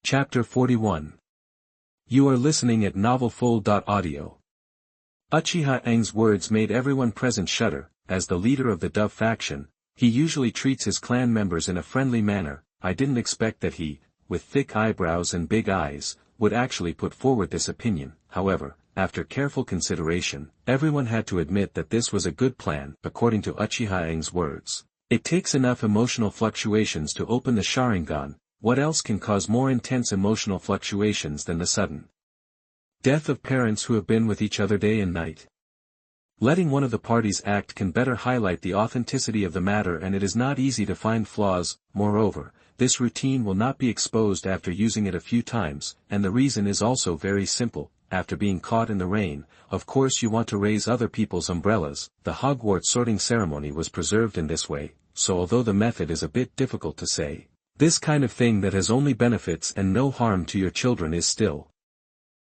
Chapter 41. You are listening at novelfull.audio. Uchiha Xingliu's words made everyone present shudder. As the leader of the Dove faction, he usually treats his clan members in a friendly manner. I didn't expect that he, with thick eyebrows and big eyes, would actually put forward this opinion. However, after careful consideration, everyone had to admit that this was a good plan. According to Uchiha Xingliu's words, it takes enough emotional fluctuations to open the Sharingan. What else can cause more intense emotional fluctuations than the sudden death of parents who have been with each other day and night? Letting one of the parties act can better highlight the authenticity of the matter, and it is not easy to find flaws. Moreover, this routine will not be exposed after using it a few times, and the reason is also very simple. After being caught in the rain, of course you want to raise other people's umbrellas. The Hogwarts sorting ceremony was preserved in this way, so although the method is a bit difficult to say, this kind of thing that has only benefits and no harm to your children is still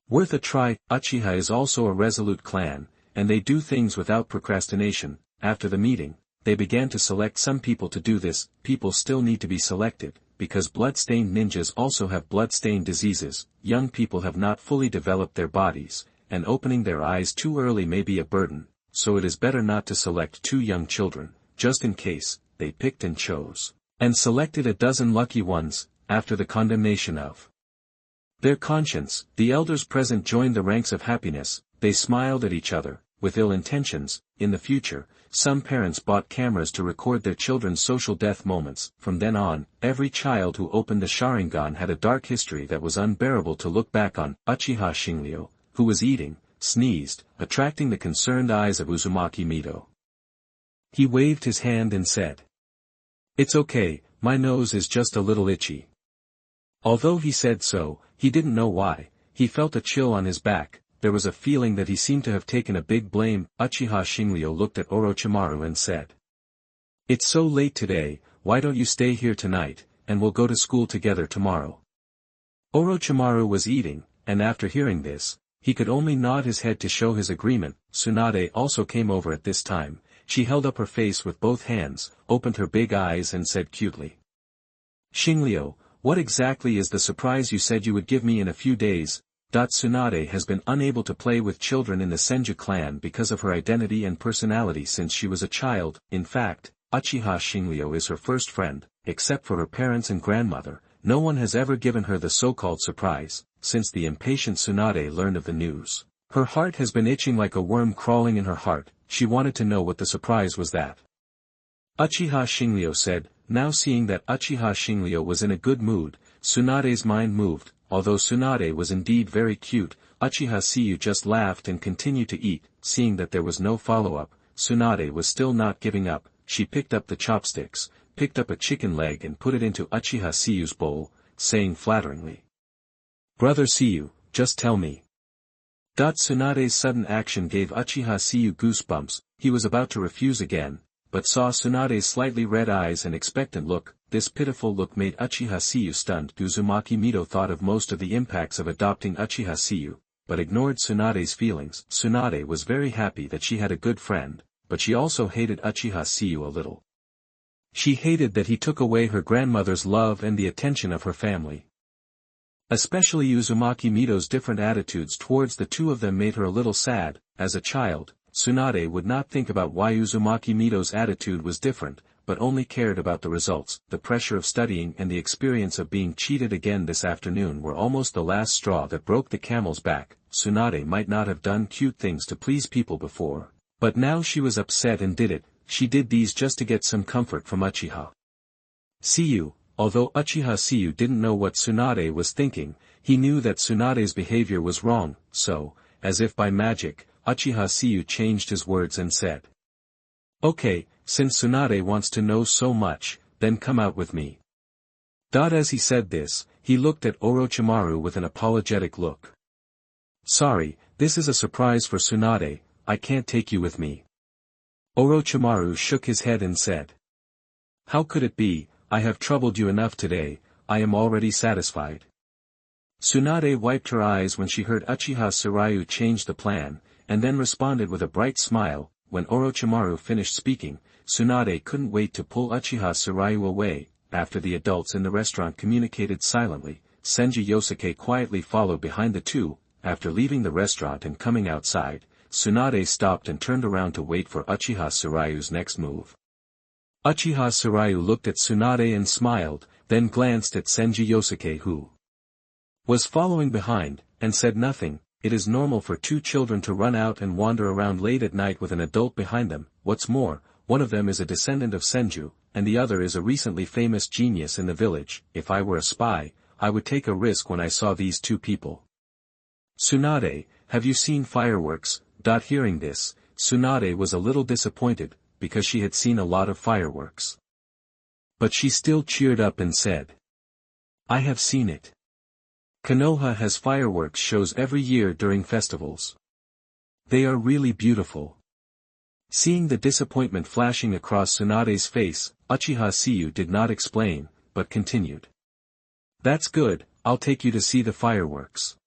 worth a try. Uchiha is also a resolute clan, and they do things without procrastination. After the meeting, they began to select some people to do this. People still need to be selected, because blood-stained ninjas also have blood-stained diseases. Young people have not fully developed their bodies, and opening their eyes too early may be a burden, so it is better not to select too young children, just in case. They picked and chose and selected a dozen lucky ones. After the condemnation of their conscience, the elders present joined the ranks of happiness. They smiled at each other, with ill intentions. In the future, some parents bought cameras to record their children's social death moments. From then on, every child who opened the Sharingan had a dark history that was unbearable to look back on. Uchiha Xingliu, who was eating, sneezed, attracting the concerned eyes of Uzumaki Mido. He waved his hand and said, "It's okay, my nose is just a little itchy." Although he said so, he didn't know why. He felt a chill on his back. There was a feeling that he seemed to have taken a big blame. Uchiha Xingliu looked at Orochimaru and said, "It's so late today, why don't you stay here tonight, and we'll go to school together tomorrow?" Orochimaru was eating, and after hearing this, he could only nod his head to show his agreement. Tsunade also came over at this time. She held up her face with both hands, opened her big eyes and said cutely, "Xingliu, what exactly is the surprise you said you would give me in a few days?" Tsunade has been unable to play with children in the Senju clan because of her identity and personality since she was a child. In fact, Uchiha Xingliu is her first friend. Except for her parents and grandmother, no one has ever given her the so-called surprise. Since the impatient Tsunade learned of the news, her heart has been itching like a worm crawling in her heart. She wanted to know what the surprise was that Uchiha Xingliu said. Now seeing that Uchiha Xingliu was in a good mood, Tsunade's mind moved. Although Tsunade was indeed very cute, Uchiha Xingliu just laughed and continued to eat. Seeing that there was no follow-up, Tsunade was still not giving up. She picked up the chopsticks, picked up a chicken leg and put it into Uchiha Xingliu's bowl, saying flatteringly, "Brother Xingliu, just tell me." Tsunade's sudden action gave Uchiha Xingliu goosebumps. He was about to refuse again, but saw Tsunade's slightly red eyes and expectant look. This pitiful look made Uchiha Xingliu stunned. Uzumaki Mido thought of most of the impacts of adopting Uchiha Xingliu, but ignored Tsunade's feelings. Tsunade was very happy that she had a good friend, but she also hated Uchiha Xingliu a little. She hated that he took away her grandmother's love and the attention of her family. Especially Uzumaki Mido's different attitudes towards the two of them made her a little sad. As a child, Tsunade would not think about why Uzumaki Mido's attitude was different, but only cared about the results. The pressure of studying and the experience of being cheated again this afternoon were almost the last straw that broke the camel's back. Tsunade might not have done cute things to please people before, but now she was upset and did it. She did these just to get some comfort from Uchiha Xingliu. Although Uchiha Xingliu didn't know what Tsunade was thinking, he knew that Tsunade's behavior was wrong, so, as if by magic, Uchiha Xingliu changed his words and said, "Okay, since Tsunade wants to know so much, then come out with me." As he said this, he looked at Orochimaru with an apologetic look. "Sorry, this is a surprise for Tsunade, I can't take you with me." Orochimaru shook his head and said, "How could it be? I have troubled you enough today, I am already satisfied." Tsunade wiped her eyes when she heard Uchiha Xingliu change the plan, and then responded with a bright smile. When Orochimaru finished speaking, Tsunade couldn't wait to pull Uchiha Xingliu away. After the adults in the restaurant communicated silently, Senju Yosuke quietly followed behind the two. After leaving the restaurant and coming outside, Tsunade stopped and turned around to wait for Uchiha Tsurayu's next move. Uchiha Tsuraayu looked at Tsunade and smiled, then glanced at Senju Yosuke who was following behind, and said nothing. It is normal for two children to run out and wander around late at night with an adult behind them. What's more, one of them is a descendant of Senju, and the other is a recently famous genius in the village. If I were a spy, I would take a risk when I saw these two people. Tsunade, have you seen fireworks? Hearing this, Tsunade was a little disappointed, because she had seen a lot of fireworks. But she still cheered up and said, I have seen it. Konoha has fireworks shows every year during festivals. They are really beautiful. Seeing the disappointment flashing across Tsunade's face, Uchiha Xingliu did not explain, but continued. That's good, I'll take you to see the fireworks.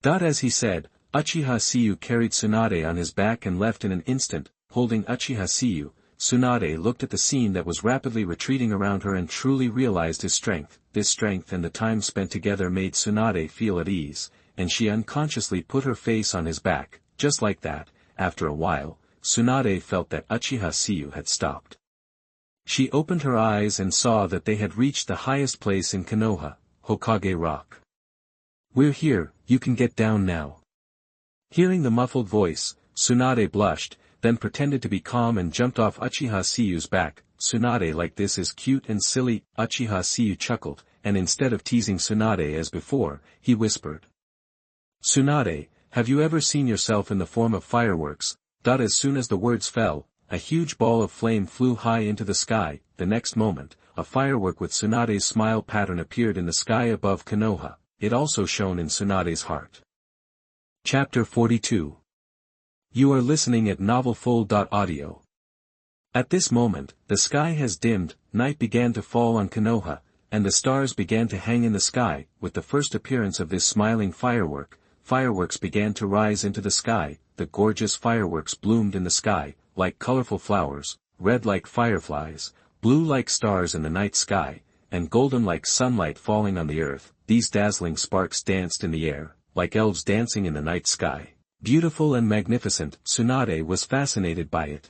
As he said, Uchiha Xingliu carried Tsunade on his back and left in an instant. Holding Uchiha Xingliu, Tsunade looked at the scene that was rapidly retreating around her and truly realized his strength. This strength and the time spent together made Tsunade feel at ease, and she unconsciously put her face on his back. Just like that, after a while, Tsunade felt that Uchiha Xingliu had stopped. She opened her eyes and saw that they had reached the highest place in Konoha, Hokage Rock. We're here, you can get down now. Hearing the muffled voice, Tsunade blushed, then pretended to be calm and jumped off Uchiha Xingliu's back. Tsunade like this is cute and silly. Uchiha Xingliu chuckled, and instead of teasing Tsunade as before, he whispered. Tsunade, have you ever seen yourself in the form of fireworks? As soon as the words fell, a huge ball of flame flew high into the sky. The next moment, a firework with Tsunade's smile pattern appeared in the sky above Konoha. It also shone in Tsunade's heart. Chapter 42. You are listening at novelfull.audio. At this moment, the sky has dimmed, night began to fall on Konoha, and the stars began to hang in the sky. With the first appearance of this smiling firework, fireworks began to rise into the sky. The gorgeous fireworks bloomed in the sky, like colorful flowers, red like fireflies, blue like stars in the night sky, and golden like sunlight falling on the earth. These dazzling sparks danced in the air, like elves dancing in the night sky. Beautiful and magnificent, Tsunade was fascinated by it.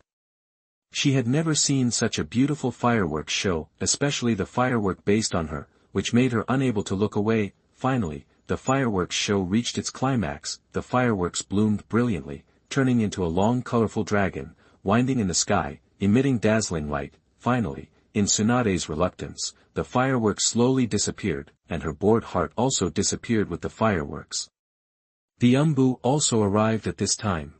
She had never seen such a beautiful fireworks show, especially the firework based on her, which made her unable to look away. Finally, the fireworks show reached its climax. The fireworks bloomed brilliantly, turning into a long colorful dragon, winding in the sky, emitting dazzling light. Finally, in Tsunade's reluctance, the fireworks slowly disappeared, and her bored heart also disappeared with the fireworks. The Umbu also arrived at this time.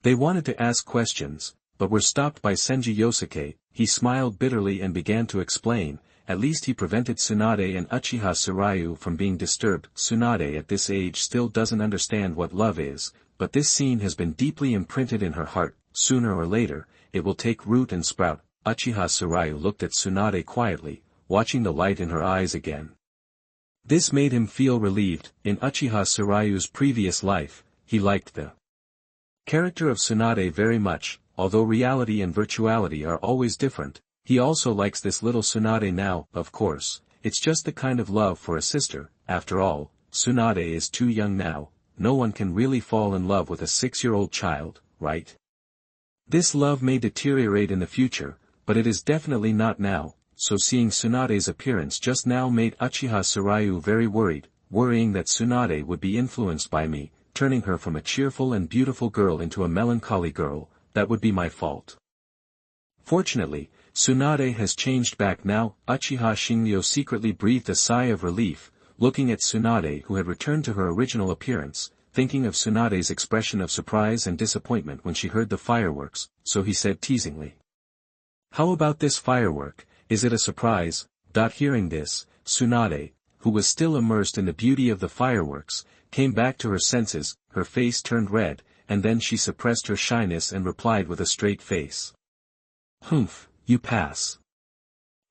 They wanted to ask questions, but were stopped by Senju Yosuke. He smiled bitterly and began to explain. At least he prevented Tsunade and Uchiha Tsuraayu from being disturbed. Tsunade at this age still doesn't understand what love is, but this scene has been deeply imprinted in her heart. Sooner or later, it will take root and sprout. Uchiha Tsuraayu looked at Tsunade quietly, watching the light in her eyes again. This made him feel relieved. In Uchiha Tsuruayu's previous life, he liked the character of Tsunade very much. Although reality and virtuality are always different, he also likes this little Tsunade now. Of course, it's just the kind of love for a sister. After all, Tsunade is too young now. No one can really fall in love with a 6-year-old child, right? This love may deteriorate in the future, but it is definitely not now. So seeing Tsunade's appearance just now made Uchiha Tsuraayu very worried, worrying that Tsunade would be influenced by me, turning her from a cheerful and beautiful girl into a melancholy girl. That would be my fault. Fortunately, Tsunade has changed back now. Uchiha Xingliu secretly breathed a sigh of relief, looking at Tsunade who had returned to her original appearance, thinking of Tsunade's expression of surprise and disappointment when she heard the fireworks, so he said teasingly. How about this firework? Is it a surprise? Hearing this, Tsunade, who was still immersed in the beauty of the fireworks, came back to her senses. Her face turned red, and then she suppressed her shyness and replied with a straight face. Humph, you pass.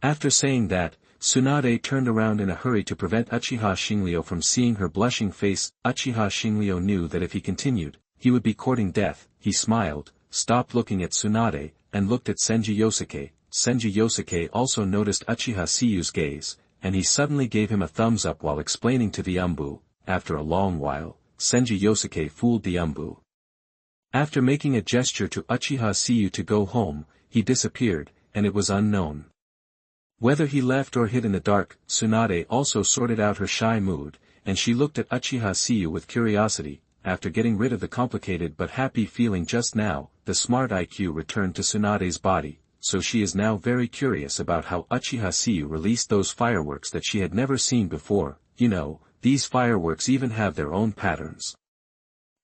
After saying that, Tsunade turned around in a hurry to prevent Uchiha Xingliu from seeing her blushing face. Uchiha Xingliu knew that if he continued, he would be courting death. He smiled, stopped looking at Tsunade, and looked at Senju Yosuke. Senju Yosuke also noticed Uchiha Xingliu's gaze, and he suddenly gave him a thumbs up while explaining to the Umbu. After a long while, Senju Yosuke fooled the Umbu. After making a gesture to Uchiha Xingliu to go home, he disappeared, and it was unknown whether he left or hid in the dark. Tsunade also sorted out her shy mood, and she looked at Uchiha Xingliu with curiosity. After getting rid of the complicated but happy feeling just now, the smart IQ returned to Tsunade's body, so she is now very curious about how Uchiha Xingliu released those fireworks that she had never seen before. You know, these fireworks even have their own patterns.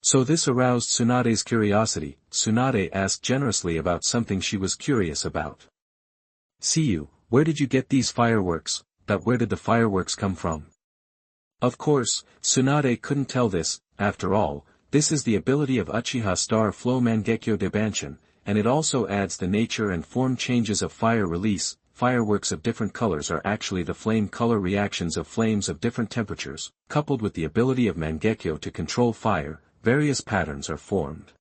So this aroused Tsunade's curiosity. Tsunade asked generously about something she was curious about. Xingliu, where did you get these fireworks? But where did the fireworks come from? Of course, Tsunade couldn't tell this. After all, this is the ability of Uchiha Star Flow Mangekyo Debanshin, and it also adds the nature and form changes of fire release. Fireworks of different colors are actually the flame color reactions of flames of different temperatures. Coupled with the ability of Mangekyo to control fire, various patterns are formed.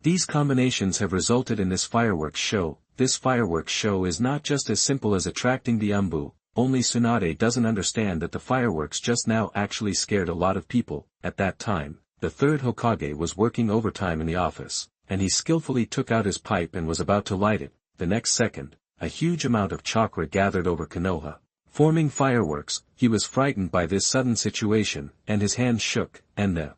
These combinations have resulted in this fireworks show. This fireworks show is not just as simple as attracting the Umbu, only Tsunade doesn't understand that the fireworks just now actually scared a lot of people. At that time, the third Hokage was working overtime in the office, and he skillfully took out his pipe and was about to light it. The next second, a huge amount of chakra gathered over Konoha, forming fireworks. He was frightened by this sudden situation, and his hands shook, and the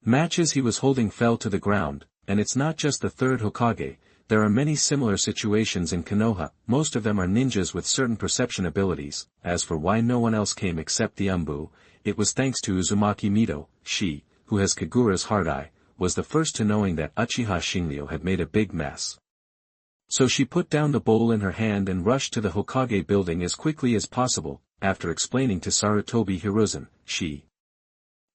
matches he was holding fell to the ground. And it's not just the third Hokage, there are many similar situations in Konoha. Most of them are ninjas with certain perception abilities. As for why no one else came except the Umbu, it was thanks to Uzumaki Mito. She, who has Kagura's hard eye, was the first to knowing that Uchiha Xingliu had made a big mess. So she put down the bowl in her hand and rushed to the Hokage building as quickly as possible. After explaining to Sarutobi Hiruzen, she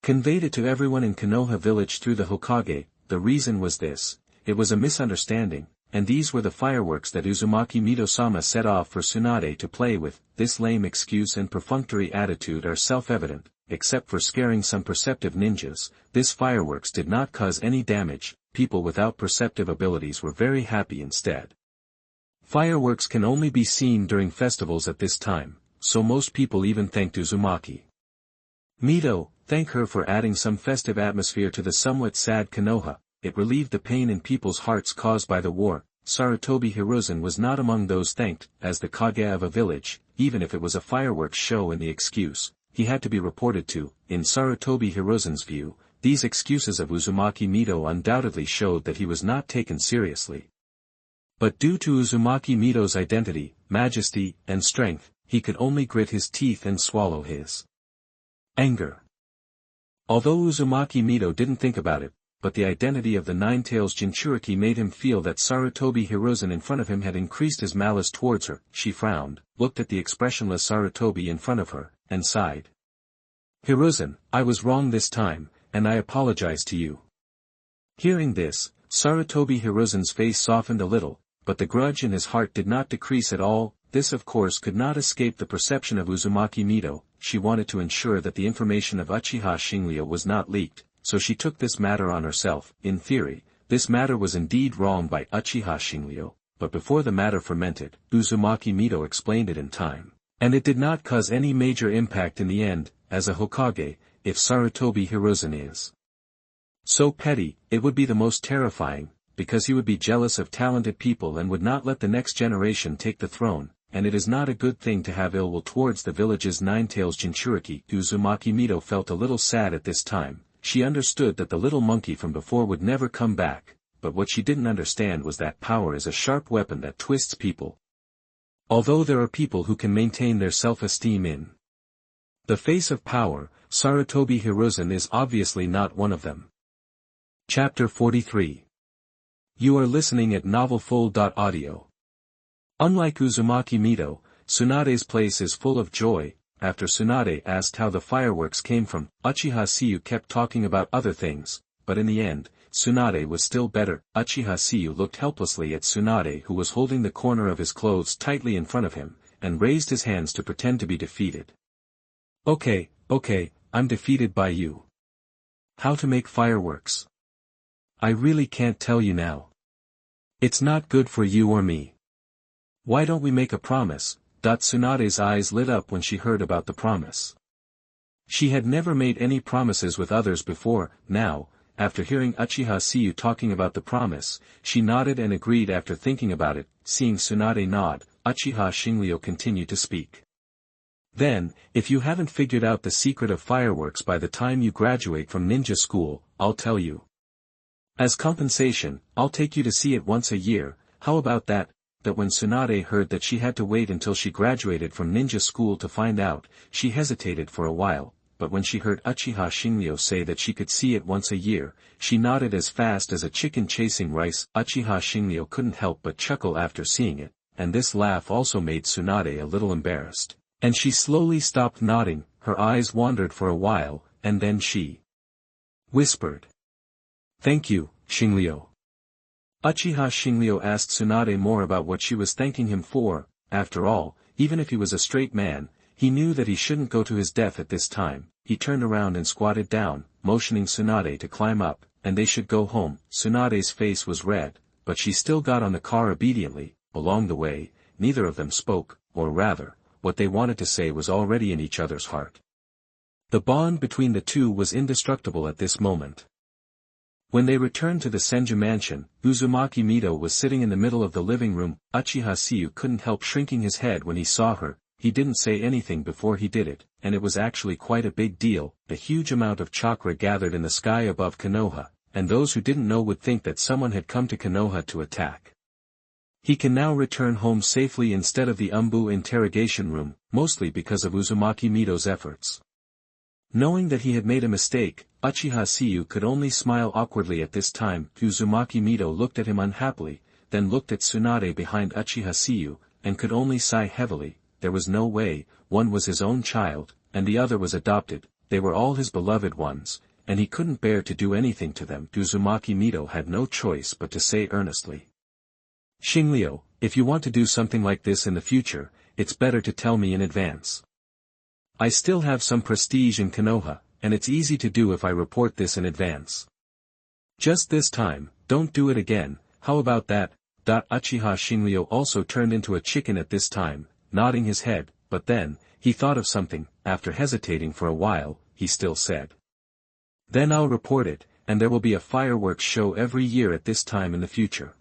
conveyed it to everyone in Konoha village through the Hokage. The reason was this: it was a misunderstanding, and these were the fireworks that Uzumaki Mito-sama set off for Tsunade to play with. This lame excuse and perfunctory attitude are self-evident. Except for scaring some perceptive ninjas, this fireworks did not cause any damage. People without perceptive abilities were very happy instead. Fireworks can only be seen during festivals at this time, so most people even thanked Uzumaki Mito, thank her for adding some festive atmosphere to the somewhat sad Konoha. It relieved the pain in people's hearts caused by the war. Sarutobi Hiruzen was not among those thanked. As the Kage of a village, even if it was a fireworks show in the excuse, he had to be reported to. In Sarutobi Hiruzen's view, these excuses of Uzumaki Mito undoubtedly showed that he was not taken seriously. But due to Uzumaki Mito's identity, majesty, and strength, he could only grit his teeth and swallow his anger. Although Uzumaki Mito didn't think about it, but the identity of the Nine-Tails Jinchuriki made him feel that Sarutobi Hiruzen in front of him had increased his malice towards her. She frowned, looked at the expressionless Sarutobi in front of her, and sighed. Hiruzen, I was wrong this time, and I apologize to you. Hearing this, Sarutobi Hiruzen's face softened a little, but the grudge in his heart did not decrease at all. This of course could not escape the perception of Uzumaki Mito. She wanted to ensure that the information of Uchiha Xingliu was not leaked, so she took this matter on herself. In theory, this matter was indeed wrong by Uchiha Xingliu, but before the matter fermented, Uzumaki Mito explained it in time, and it did not cause any major impact in the end. As a Hokage, if Sarutobi Hiruzen is so petty, it would be the most terrifying, because he would be jealous of talented people and would not let the next generation take the throne. And it is not a good thing to have ill will towards the village's Nine-Tails Jinchuriki. Uzumaki Mito felt a little sad at this time. She understood that the little monkey from before would never come back, but what she didn't understand was that power is a sharp weapon that twists people. Although there are people who can maintain their self-esteem in the face of power, Sarutobi Hiruzen is obviously not one of them. Chapter 43. You are listening at novelfull.audio. Unlike Uzumaki Mito, Tsunade's place is full of joy. After Tsunade asked how the fireworks came from, Uchiha Xingliu kept talking about other things, but in the end, Tsunade was still better. Uchiha Xingliu looked helplessly at Tsunade, who was holding the corner of his clothes tightly in front of him, and raised his hands to pretend to be defeated. Okay, I'm defeated by you. How to make fireworks? I really can't tell you now. It's not good for you or me. Why don't we make a promise? Tsunade's eyes lit up when she heard about the promise. She had never made any promises with others before. Now, after hearing Uchiha Xingliu talking about the promise, she nodded and agreed. After thinking about it. Seeing Tsunade nod, Uchiha Xingliu continued to speak. Then, if you haven't figured out the secret of fireworks by the time you graduate from ninja school, I'll tell you. As compensation, I'll take you to see it once a year. How about that? That when Tsunade heard that she had to wait until she graduated from ninja school to find out, she hesitated for a while, but when she heard Uchiha Xingliu say that she could see it once a year, she nodded as fast as a chicken chasing rice. Uchiha Xingliu couldn't help but chuckle after seeing it, and this laugh also made Tsunade a little embarrassed, and she slowly stopped nodding. Her eyes wandered for a while, and then she whispered, "Thank you, Xingliu." Uchiha Xingliu asked Tsunade more about what she was thanking him for. After all, even if he was a straight man, he knew that he shouldn't go to his death at this time. He turned around and squatted down, motioning Tsunade to climb up, and they should go home. Tsunade's face was red, but she still got on the car obediently. Along the way, neither of them spoke, or rather, what they wanted to say was already in each other's heart. The bond between the two was indestructible at this moment. When they returned to the Senju mansion, Uzumaki Mito was sitting in the middle of the living room. Uchiha Xingliu couldn't help shrinking his head when he saw her. He didn't say anything before he did it, and it was actually quite a big deal. A huge amount of chakra gathered in the sky above Konoha, and those who didn't know would think that someone had come to Konoha to attack. He can now return home safely instead of the Umbu interrogation room, mostly because of Uzumaki Mito's efforts. Knowing that he had made a mistake, Uchiha Xingliu could only smile awkwardly at this time. Uzumaki Mito looked at him unhappily, then looked at Tsunade behind Uchiha Xingliu, and could only sigh heavily. There was no way. One was his own child, and the other was adopted. They were all his beloved ones, and he couldn't bear to do anything to them. Uzumaki Mito had no choice but to say earnestly, "Xingliu, if you want to do something like this in the future, it's better to tell me in advance. I still have some prestige in Konoha, and it's easy to do if I report this in advance. Just this time, don't do it again. How about that?" Uchiha Xingliu also turned into a chicken at this time, nodding his head, but then, he thought of something. After hesitating for a while, he still said, "Then I'll report it, and there will be a fireworks show every year at this time in the future."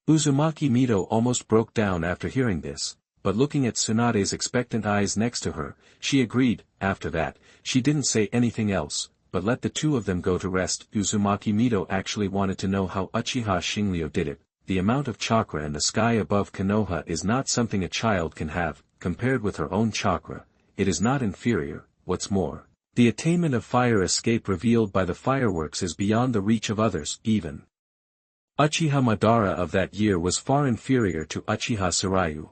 Uzumaki Mito almost broke down after hearing this, but looking at Tsunade's expectant eyes next to her, she agreed. After that, she didn't say anything else, but let the two of them go to rest. Uzumaki Mito actually wanted to know how Uchiha Xingliu did it. The amount of chakra in the sky above Konoha is not something a child can have. Compared with her own chakra, it is not inferior. What's more, the attainment of fire escape revealed by the fireworks is beyond the reach of others. Even Uchiha Madara of that year was far inferior to Uchiha Sarayu.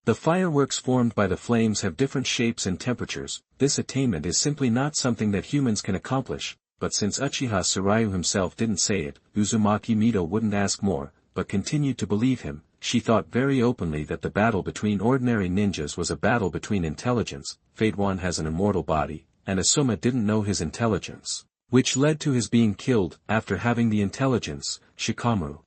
The fireworks formed by the flames have different shapes and temperatures. This attainment is simply not something that humans can accomplish. But since Uchiha Sarayu himself didn't say it, Uzumaki Mito wouldn't ask more, but continued to believe him. She thought very openly that the battle between ordinary ninjas was a battle between intelligence. Fate One has an immortal body, and Asuma didn't know his intelligence, which led to his being killed. After having the intelligence, Shikamu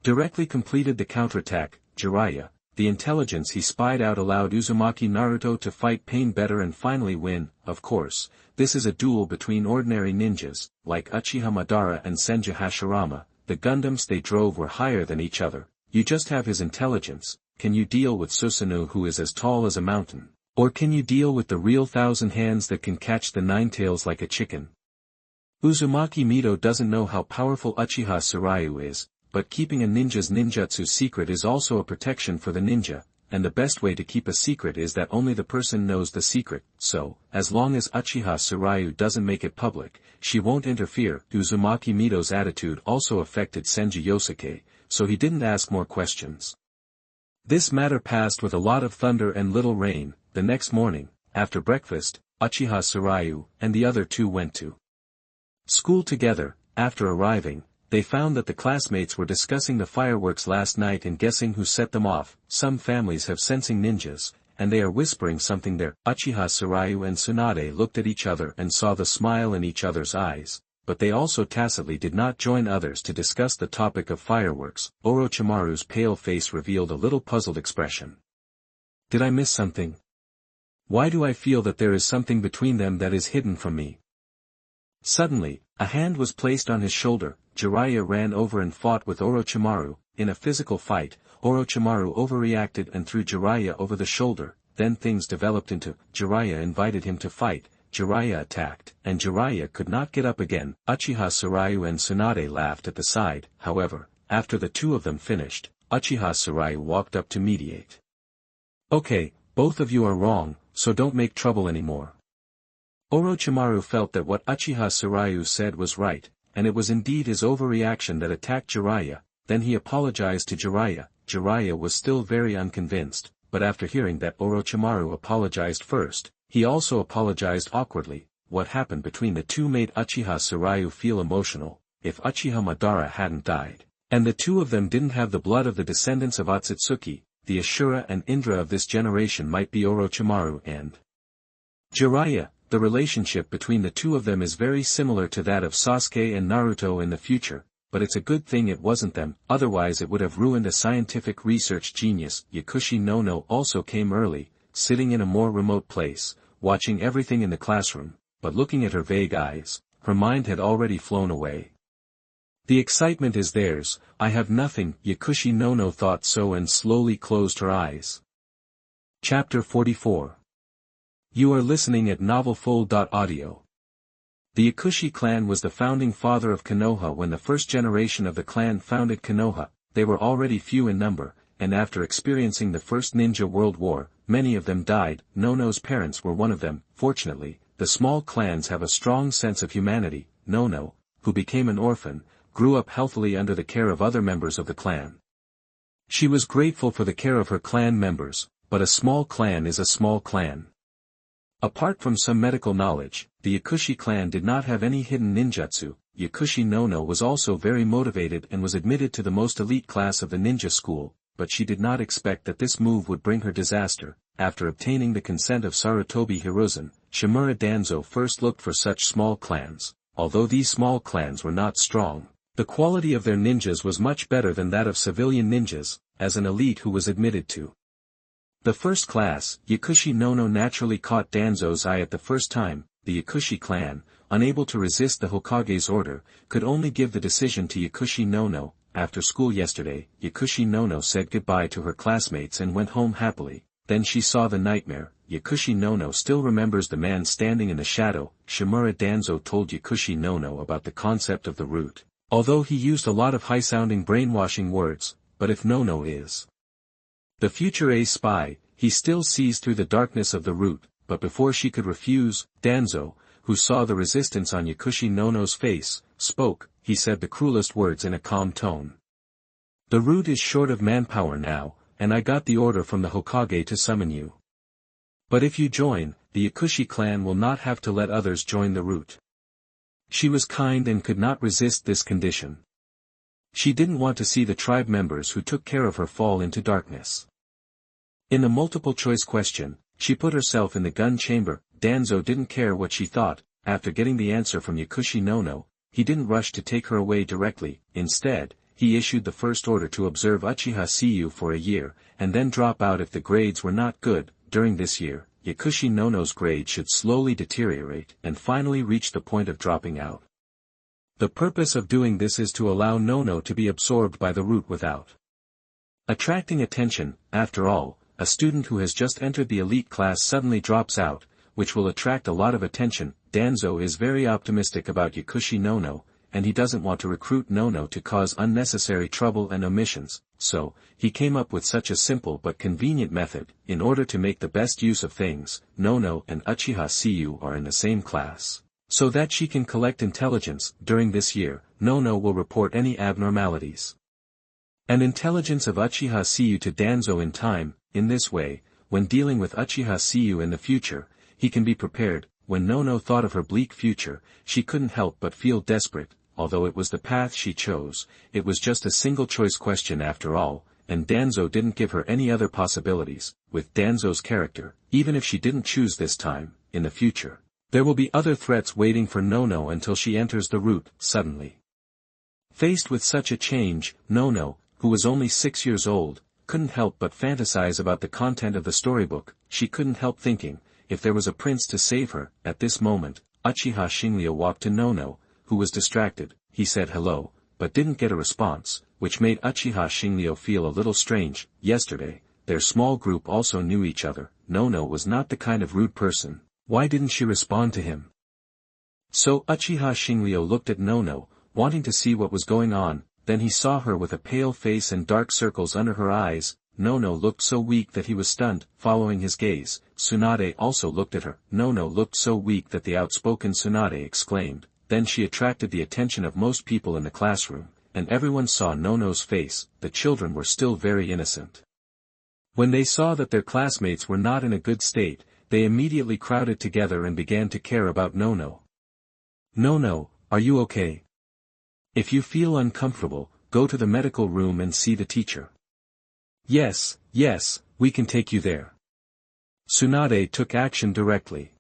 directly completed the counterattack. Jiraiya, the intelligence he spied out allowed Uzumaki Naruto to fight pain better and finally win. Of course, this is a duel between ordinary ninjas, like Uchiha Madara and Senju Hashirama. The Gundams they drove were higher than each other. You just have his intelligence. Can you deal with Susanoo, who is as tall as a mountain? Or can you deal with the real thousand hands that can catch the nine tails like a chicken? Uzumaki Mito doesn't know how powerful Uchiha Sarayu is, but keeping a ninja's ninjutsu secret is also a protection for the ninja, and the best way to keep a secret is that only the person knows the secret. So, as long as Uchiha Sarayu doesn't make it public, she won't interfere. Uzumaki Mito's attitude also affected Senju Yosuke, so he didn't ask more questions. This matter passed with a lot of thunder and little rain. The next morning, after breakfast, Uchiha Sarayu and the other two went to school together. After arriving, they found that the classmates were discussing the fireworks last night and guessing who set them off. Some families have sensing ninjas, and they are whispering something there. Uchiha Sarayu and Tsunade looked at each other and saw the smile in each other's eyes, but they also tacitly did not join others to discuss the topic of fireworks. Orochimaru's pale face revealed a little puzzled expression. Did I miss something? Why do I feel that there is something between them that is hidden from me? Suddenly, a hand was placed on his shoulder. Jiraiya ran over and fought with Orochimaru. In a physical fight, Orochimaru overreacted and threw Jiraiya over the shoulder. Then things developed into, Jiraiya invited him to fight, Jiraiya attacked, and Jiraiya could not get up again. Uchiha Xingliu and Tsunade laughed at the side. However, after the two of them finished, Uchiha Xingliu walked up to mediate. Okay, both of you are wrong, so don't make trouble anymore. Orochimaru felt that what Uchiha Xingliu said was right, and it was indeed his overreaction that attacked Jiraiya. Then he apologized to Jiraiya. Jiraiya was still very unconvinced, but after hearing that Orochimaru apologized first, he also apologized awkwardly. What happened between the two made Uchiha Xingliu feel emotional. If Uchiha Madara hadn't died, and the two of them didn't have the blood of the descendants of Otsutsuki, the Ashura and Indra of this generation might be Orochimaru and Jiraiya. The relationship between the two of them is very similar to that of Sasuke and Naruto in the future, but it's a good thing it wasn't them, otherwise it would have ruined a scientific research genius. Yakushi no also came early, sitting in a more remote place, watching everything in the classroom, but looking at her vague eyes, her mind had already flown away. The excitement is theirs, I have nothing. Yakushi no thought so and slowly closed her eyes. Chapter 44. You are listening at novelfull.audio. The Yakushi clan was the founding father of Konoha. When the first generation of the clan founded Konoha, they were already few in number, and after experiencing the First Ninja World War, many of them died. Nono's parents were one of them. Fortunately, the small clans have a strong sense of humanity. Nono, who became an orphan, grew up healthily under the care of other members of the clan. She was grateful for the care of her clan members, but a small clan is a small clan. Apart from some medical knowledge, the Yakushi clan did not have any hidden ninjutsu. Yakushi no was also very motivated and was admitted to the most elite class of the ninja school, but she did not expect that this move would bring her disaster. After obtaining the consent of Sarutobi Hiruzen, Shimura Danzo first looked for such small clans. Although these small clans were not strong, the quality of their ninjas was much better than that of civilian ninjas, as an elite who was admitted to the first class. Yakushi no naturally caught Danzo's eye at the first time. The Yakushi clan, unable to resist the Hokage's order, could only give the decision to Yakushi no. After school yesterday, Yakushi no said goodbye to her classmates and went home happily. Then she saw the nightmare. Yakushi no still remembers the man standing in the shadow. Shimura Danzo told Yakushi no about the concept of the root, although he used a lot of high-sounding brainwashing words. But if no is the future ace spy, he still sees through the darkness of the root. But before she could refuse, Danzo, who saw the resistance on Yakushi no's face, spoke. He said the cruelest words in a calm tone. The root is short of manpower now, and I got the order from the Hokage to summon you. But if you join, the Yakushi clan will not have to let others join the root. She was kind and could not resist this condition. She didn't want to see the tribe members who took care of her fall into darkness. In the multiple-choice question, she put herself in the gun chamber. Danzo didn't care what she thought. After getting the answer from Yakushi no, he didn't rush to take her away directly. Instead, he issued the first order to observe Uchiha Xingliu for a year, and then drop out if the grades were not good. During this year, Yakushi no's grade should slowly deteriorate and finally reach the point of dropping out. The purpose of doing this is to allow no to be absorbed by the root without attracting attention. After all, a student who has just entered the elite class suddenly drops out, which will attract a lot of attention. Danzo is very optimistic about Yakushi no, and he doesn't want to recruit no to cause unnecessary trouble and omissions, so, he came up with such a simple but convenient method. In order to make the best use of things, no and Uchiha Xingliu are in the same class, so that she can collect intelligence. During this year, no will report any abnormalities and intelligence of Uchiha Xingliu to Danzo in time. In this way, when dealing with Uchiha Xingliu in the future, he can be prepared. When no thought of her bleak future, she couldn't help but feel desperate. Although it was the path she chose, it was just a single-choice question after all, and Danzo didn't give her any other possibilities. With Danzo's character, even if she didn't choose this time, in the future, there will be other threats waiting for no until she enters the root. Suddenly, faced with such a change, no, who was only 6 years old, couldn't help but fantasize about the content of the storybook. She couldn't help thinking, if there was a prince to save her. At this moment, Uchiha Xingliu walked to Nono, who was distracted. He said hello, but didn't get a response, which made Uchiha Xingliu feel a little strange. Yesterday, their small group also knew each other. Nono was not the kind of rude person. Why didn't she respond to him? So Uchiha Xingliu looked at Nono, wanting to see what was going on. Then he saw her with a pale face and dark circles under her eyes. Nono looked so weak that he was stunned. Following his gaze, Tsunade also looked at her. Nono looked so weak that the outspoken Tsunade exclaimed. Then she attracted the attention of most people in the classroom, and everyone saw Nono's face. The children were still very innocent. When they saw that their classmates were not in a good state, they immediately crowded together and began to care about Nono. Nono, are you okay? If you feel uncomfortable, go to the medical room and see the teacher. Yes, we can take you there. Tsunade took action directly.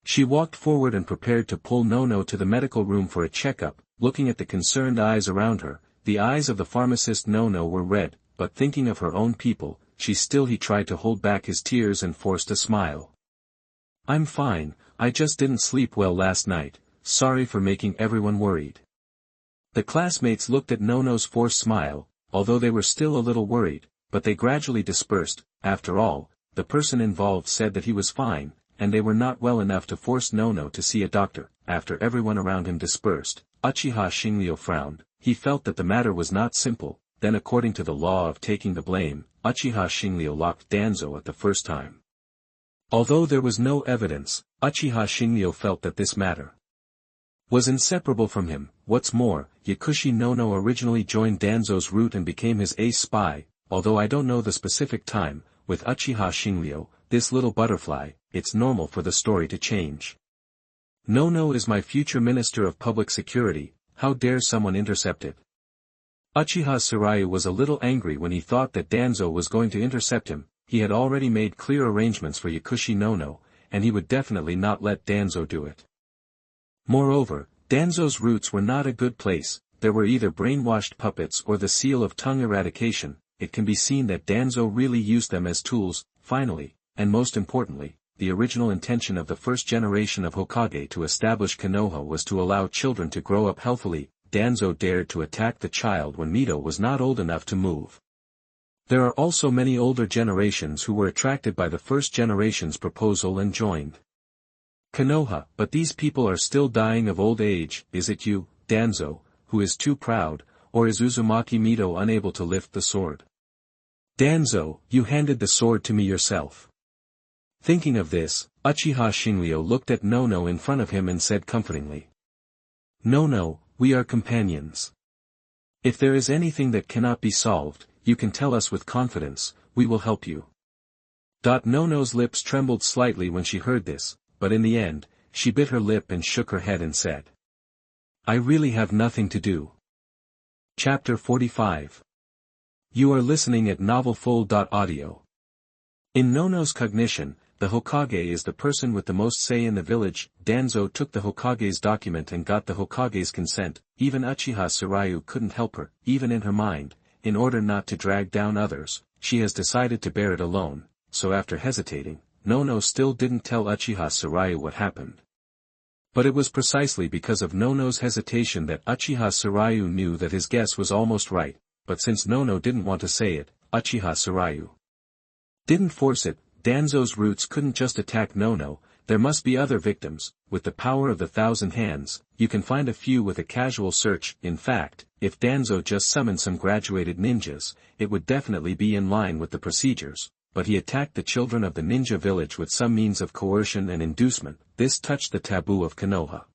She walked forward and prepared to pull Nono to the medical room for a checkup. Looking at the concerned eyes around her, the eyes of the pharmacist Nono were red, but thinking of her own people, he tried to hold back his tears and forced a smile. I'm fine, I just didn't sleep well last night, sorry for making everyone worried. The classmates looked at Nono's forced smile, although they were still a little worried, but they gradually dispersed. After all, the person involved said that he was fine, and they were not well enough to force Nono to see a doctor. After everyone around him dispersed, Uchiha Xingliu frowned. He felt that the matter was not simple. Then, according to the law of taking the blame, Uchiha Xingliu locked Danzo at the first time. Although there was no evidence, Uchiha Xingliu felt that this matter was inseparable from him. What's more, Yakushi Nono originally joined Danzo's route and became his ace spy. Although I don't know the specific time, with Uchiha Xingliu, this little butterfly, it's normal for the story to change. Nono is my future Minister of Public Security, how dare someone intercept it? Uchiha Tsurаю was a little angry when he thought that Danzo was going to intercept him. He had already made clear arrangements for Yakushi Nono, and he would definitely not let Danzo do it. Moreover, Danzo's roots were not a good place. There were either brainwashed puppets or the seal of tongue eradication. It can be seen that Danzo really used them as tools. Finally, and most importantly, the original intention of the first generation of Hokage to establish Konoha was to allow children to grow up healthily. Danzo dared to attack the child when Mito was not old enough to move. There are also many older generations who were attracted by the first generation's proposal and joined Konoha, but these people are still dying of old age. Is it you, Danzo, who is too proud, or is Uzumaki Mito unable to lift the sword? Danzo, you handed the sword to me yourself. Thinking of this, Uchiha Xingliu looked at Nono in front of him and said comfortingly. Nono, we are companions. If there is anything that cannot be solved, you can tell us with confidence, we will help you. Nono's lips trembled slightly when she heard this, but in the end, she bit her lip and shook her head and said. I really have nothing to do. Chapter 45. You are listening at novelfull.audio. In Nono's cognition, the Hokage is the person with the most say in the village. Danzo took the Hokage's document and got the Hokage's consent. Even Uchiha Tsurаю couldn't help her. Even in her mind, in order not to drag down others, she has decided to bear it alone. So after hesitating, Nono still didn't tell Uchiha Tsurаю what happened. But it was precisely because of Nono's hesitation that Uchiha Tsurаю knew that his guess was almost right. But since Nono didn't want to say it, Uchiha Tsurаю didn't force it. Danzo's roots couldn't just attack Nono, there must be other victims. With the power of the 1,000 hands, you can find a few with a casual search. In fact, if Danzo just summoned some graduated ninjas, it would definitely be in line with the procedures. But he attacked the children of the ninja village with some means of coercion and inducement. This touched the taboo of Konoha.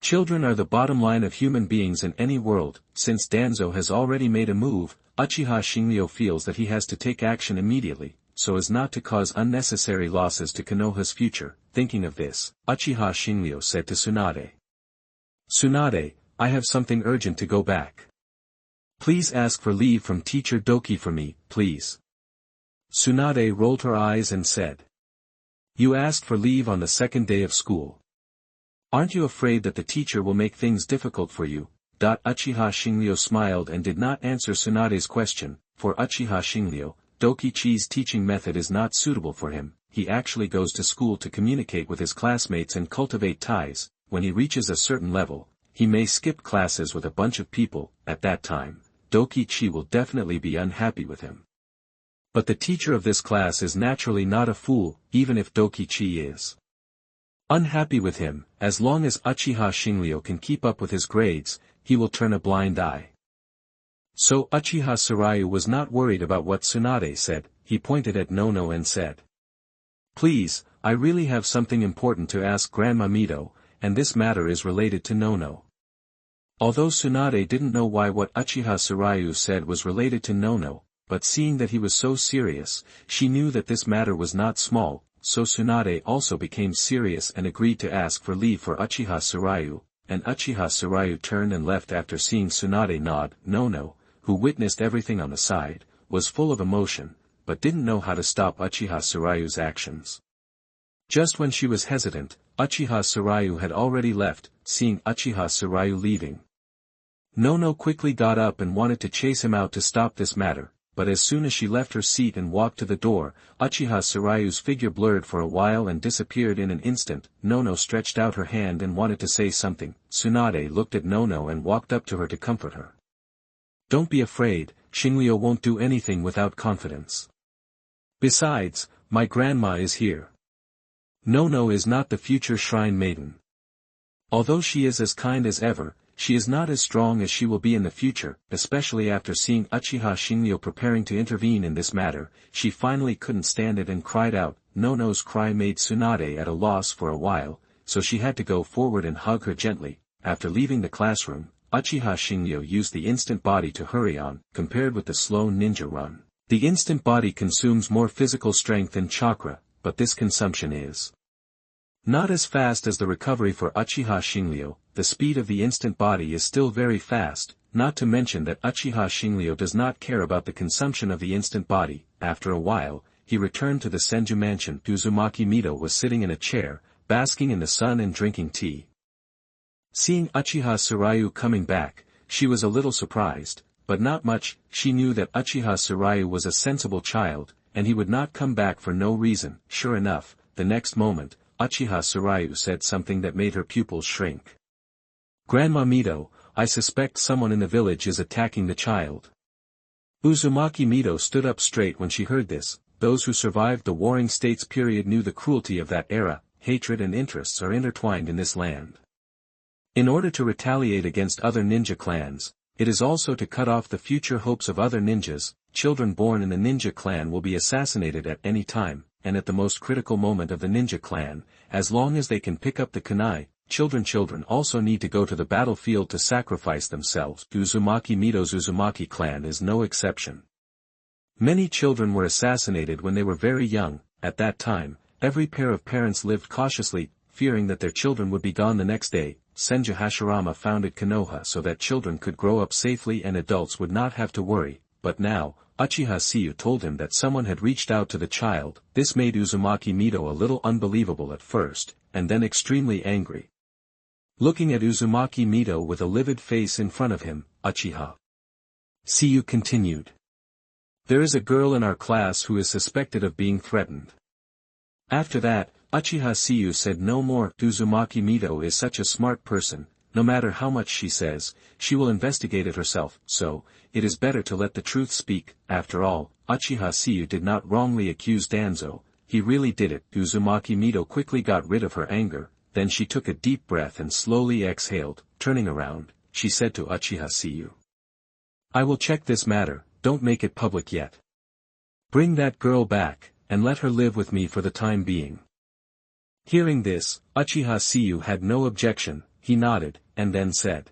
Children are the bottom line of human beings in any world. Since Danzo has already made a move, Uchiha Xingliu feels that he has to take action immediately, so as not to cause unnecessary losses to Konoha's future. Thinking of this, Uchiha Xingliu said to Tsunade. Tsunade, I have something urgent to go back. Please ask for leave from Teacher Doki for me, please. Tsunade rolled her eyes and said. You asked for leave on the second day of school. Aren't you afraid that the teacher will make things difficult for you? Uchiha Xingliu smiled and did not answer Tsunade's question. for Uchiha Xingliu, Dokichi's teaching method is not suitable for him. He actually goes to school to communicate with his classmates and cultivate ties. When he reaches a certain level, he may skip classes with a bunch of people. At that time, Dokichi will definitely be unhappy with him. But the teacher of this class is naturally not a fool, even if Dokichi is unhappy with him. As long as Uchiha Xingliu can keep up with his grades, he will turn a blind eye. So Uchiha Sarayu was not worried about what Tsunade said. He pointed at Nono and said, "Please, I really have something important to ask Grandma Mito, and this matter is related to Nono." Although Tsunade didn't know why what Uchiha Sarayu said was related to Nono, but seeing that he was so serious, she knew that this matter was not small, so Tsunade also became serious and agreed to ask for leave for Uchiha Sarayu, and Uchiha Sarayu turned and left after seeing Tsunade nod. Nono, who witnessed everything on the side, was full of emotion, but didn't know how to stop Uchiha Sarayu's actions. Just when she was hesitant, Uchiha Sarayu had already left. Seeing Uchiha Sarayu leaving, Nono quickly got up and wanted to chase him out to stop this matter, but as soon as she left her seat and walked to the door, Uchiha Sarayu's figure blurred for a while and disappeared in an instant. Nono stretched out her hand and wanted to say something. Tsunade looked at Nono and walked up to her to comfort her. "Don't be afraid, Xingliu won't do anything without confidence. Besides, my grandma is here. Nono is not the future shrine maiden. Although she is as kind as ever, she is not as strong as she will be in the future." Especially after seeing Uchiha Xingliu preparing to intervene in this matter, she finally couldn't stand it and cried out. Nono's cry made Tsunade at a loss for a while, so she had to go forward and hug her gently. After leaving the classroom, Uchiha Xingliu used the instant body to hurry on. Compared with the slow ninja run, the instant body consumes more physical strength and chakra, but this consumption is not as fast as the recovery for Uchiha Xingliu. The speed of the instant body is still very fast, not to mention that Uchiha Xingliu does not care about the consumption of the instant body. After a while, he returned to the Senju mansion. Uzumaki Mito was sitting in a chair, basking in the sun and drinking tea. Seeing Uchiha Sarayu coming back, she was a little surprised, but not much. She knew that Uchiha Sarayu was a sensible child, and he would not come back for no reason. Sure enough, the next moment, Uchiha Sarayu said something that made her pupils shrink. "Grandma Mito, I suspect someone in the village is attacking the child." Uzumaki Mito stood up straight when she heard this. Those who survived the Warring States period knew the cruelty of that era. Hatred and interests are intertwined in this land. In order to retaliate against other ninja clans, it is also to cut off the future hopes of other ninjas. Children born in the ninja clan will be assassinated at any time, and at the most critical moment of the ninja clan, as long as they can pick up the kunai. Children also need to go to the battlefield to sacrifice themselves. Uzumaki Mito's Uzumaki clan is no exception. Many children were assassinated when they were very young. At that time, every pair of parents lived cautiously, fearing that their children would be gone the next day. Senju Hashirama founded Konoha so that children could grow up safely and adults would not have to worry, but now, Uchiha Xingliu told him that someone had reached out to the child. This made Uzumaki Mito a little unbelievable at first, and then extremely angry. Looking at Uzumaki Mito with a livid face in front of him, Uchiha Xingliu continued. "There is a girl in our class who is suspected of being threatened." After that, Uchiha Xingliu said no more. Uzumaki Mito is such a smart person, no matter how much she says, she will investigate it herself, so, it is better to let the truth speak. After all, Uchiha Xingliu did not wrongly accuse Danzo, he really did it. Uzumaki Mito quickly got rid of her anger, then she took a deep breath and slowly exhaled. Turning around, she said to Uchiha Xingliu, "I will check this matter, don't make it public yet. Bring that girl back, and let her live with me for the time being." Hearing this, Uchiha Xingliu had no objection. He nodded, and then said,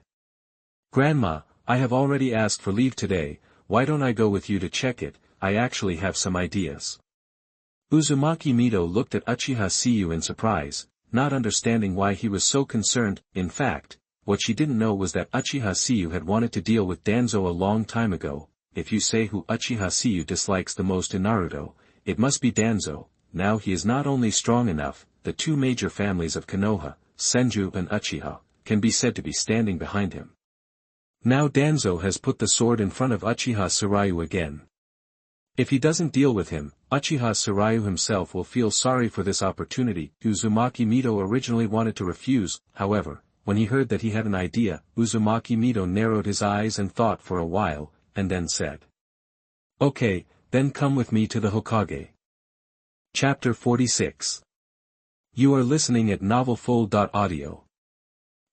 "Grandma, I have already asked for leave today, why don't I go with you to check it? I actually have some ideas." Uzumaki Mito looked at Uchiha Xingliu in surprise, not understanding why he was so concerned. In fact, what she didn't know was that Uchiha Xingliu had wanted to deal with Danzo a long time ago. If you say who Uchiha Xingliu dislikes the most in Naruto, it must be Danzo. Now he is not only strong enough, the two major families of Konoha, Senju and Uchiha, can be said to be standing behind him. Now Danzo has put the sword in front of Uchiha Sarayu again. If he doesn't deal with him, Uchiha Sarayu himself will feel sorry for this opportunity. Uzumaki Mito originally wanted to refuse, however, when he heard that he had an idea, Uzumaki Mito narrowed his eyes and thought for a while, and then said. Okay, then come with me to the Hokage. Chapter 46. You are listening at novelfull.audio.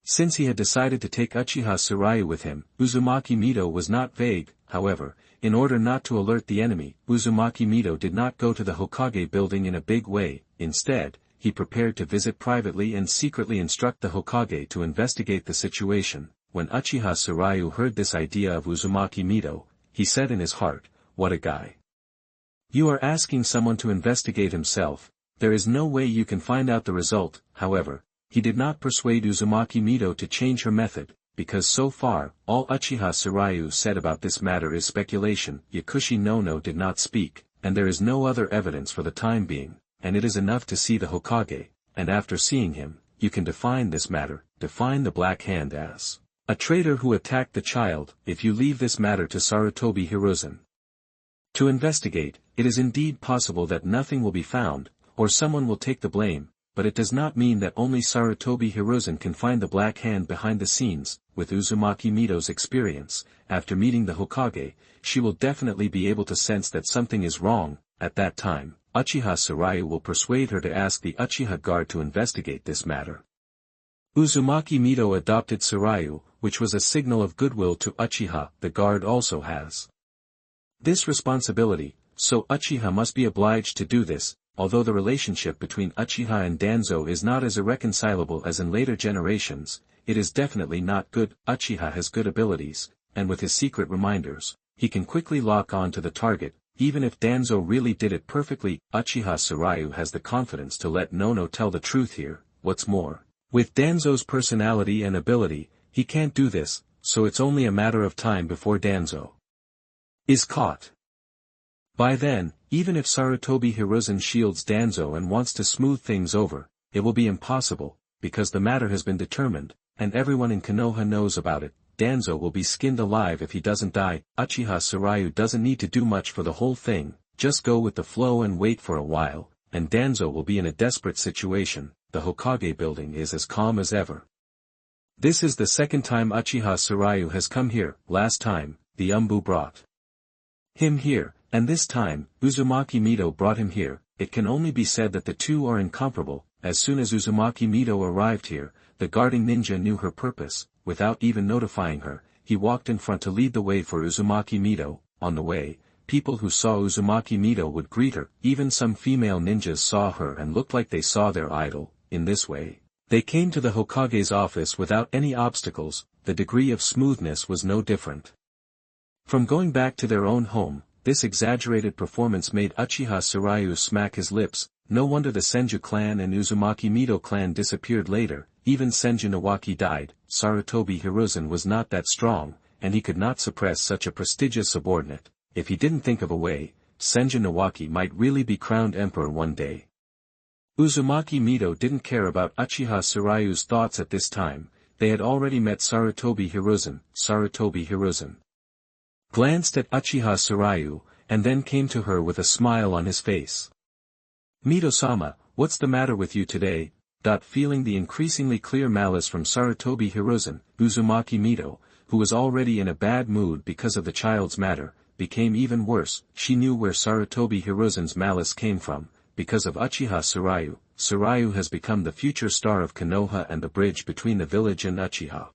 Since he had decided to take Uchiha Sarayu with him, Uzumaki Mito was not vague. However, in order not to alert the enemy, Uzumaki Mito did not go to the Hokage building in a big way. Instead, he prepared to visit privately and secretly instruct the Hokage to investigate the situation. When Uchiha Sarayu heard this idea of Uzumaki Mito, he said in his heart, "What a guy. You are asking someone to investigate himself, there is no way you can find out the result." However, he did not persuade Uzumaki Mito to change her method, because so far, all Uchiha Sarayu said about this matter is speculation. Yakushi no did not speak, and there is no other evidence for the time being, and it is enough to see the Hokage, and after seeing him, you can define this matter. Define the Black Hand as a traitor who attacked the child. If you leave this matter to Sarutobi Hiruzen to investigate, it is indeed possible that nothing will be found, or someone will take the blame, but it does not mean that only Sarutobi Hiruzen can find the Black Hand behind the scenes. With Uzumaki Mito's experience, after meeting the Hokage, she will definitely be able to sense that something is wrong. At that time, Uchiha Sarayu will persuade her to ask the Uchiha guard to investigate this matter. Uzumaki Mito adopted Sarayu, which was a signal of goodwill to Uchiha. The guard also has this responsibility, so Uchiha must be obliged to do this. Although the relationship between Uchiha and Danzo is not as irreconcilable as in later generations, it is definitely not good. Uchiha has good abilities, and with his secret reminders, he can quickly lock on to the target. Even if Danzo really did it perfectly, Uchiha Sarayu has the confidence to let Nono tell the truth here. What's more, with Danzo's personality and ability, he can't do this, so it's only a matter of time before Danzo is caught. By then, even if Sarutobi Hiruzen shields Danzo and wants to smooth things over, it will be impossible, because the matter has been determined, and everyone in Konoha knows about it. Danzo will be skinned alive if he doesn't die. Uchiha Sarayu doesn't need to do much for the whole thing, just go with the flow and wait for a while, and Danzo will be in a desperate situation. The Hokage building is as calm as ever. This is the second time Uchiha Sarayu has come here. Last time, the Umbu brought him here, and this time, Uzumaki Mito brought him here. It can only be said that the two are incomparable. As soon as Uzumaki Mito arrived here, the guarding ninja knew her purpose. Without even notifying her, he walked in front to lead the way for Uzumaki Mito. On the way, people who saw Uzumaki Mito would greet her. Even some female ninjas saw her and looked like they saw their idol. In this way, they came to the Hokage's office without any obstacles. The degree of smoothness was no different from going back to their own home. This exaggerated performance made Uchiha Sarayu smack his lips. No wonder the Senju clan and Uzumaki Mito clan disappeared later. Even Senju Nawaki died. Sarutobi Hiruzen was not that strong, and he could not suppress such a prestigious subordinate. If he didn't think of a way, Senju Nawaki might really be crowned emperor one day. Uzumaki Mito didn't care about Uchiha Sarayu's thoughts at this time. They had already met Sarutobi Hiruzen. Sarutobi Hiruzen glanced at Uchiha Sarayu, and then came to her with a smile on his face. "Mito-sama, what's the matter with you today?" Feeling the increasingly clear malice from Sarutobi Hiruzen, Uzumaki Mito, who was already in a bad mood because of the child's matter, became even worse. She knew where Sarutobi Hiruzen's malice came from. Because of Uchiha Sarayu, Sarayu has become the future star of Konoha and the bridge between the village and Uchiha.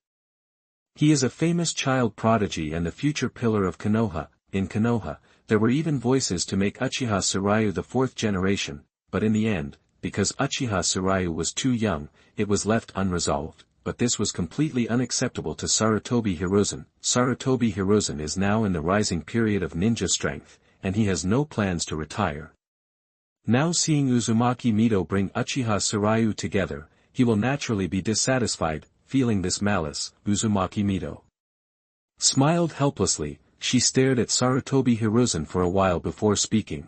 He is a famous child prodigy and the future pillar of Konoha. In Konoha, there were even voices to make Uchiha Sarayu the fourth generation, but in the end, because Uchiha Sarayu was too young, it was left unresolved. But this was completely unacceptable to Sarutobi Hiruzen. Sarutobi Hiruzen is now in the rising period of ninja strength, and he has no plans to retire. Now seeing Uzumaki Mito bring Uchiha Sarayu together, he will naturally be dissatisfied. Feeling this malice, Uzumaki Mito smiled helplessly. She stared at Sarutobi Hiruzen for a while before speaking.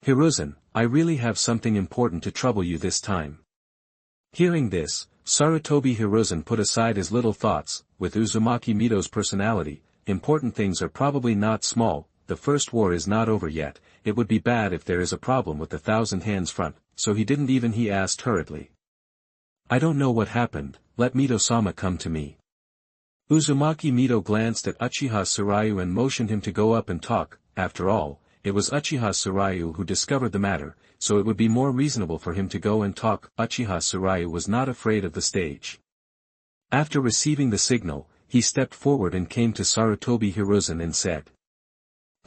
"Hiruzen, I really have something important to trouble you this time." Hearing this, Sarutobi Hiruzen put aside his little thoughts. With Uzumaki Mito's personality, important things are probably not small. the first war is not over yet, it would be bad if there is a problem with the Thousand Hands front, so he asked hurriedly. I don't know what happened, let Mito-sama come to me. Uzumaki Mito glanced at Uchiha Tsuryu and motioned him to go up and talk. After all, it was Uchiha Tsuryu who discovered the matter, so it would be more reasonable for him to go and talk. Uchiha Tsuryu was not afraid of the stage. After receiving the signal, he stepped forward and came to Sarutobi Hiruzen and said.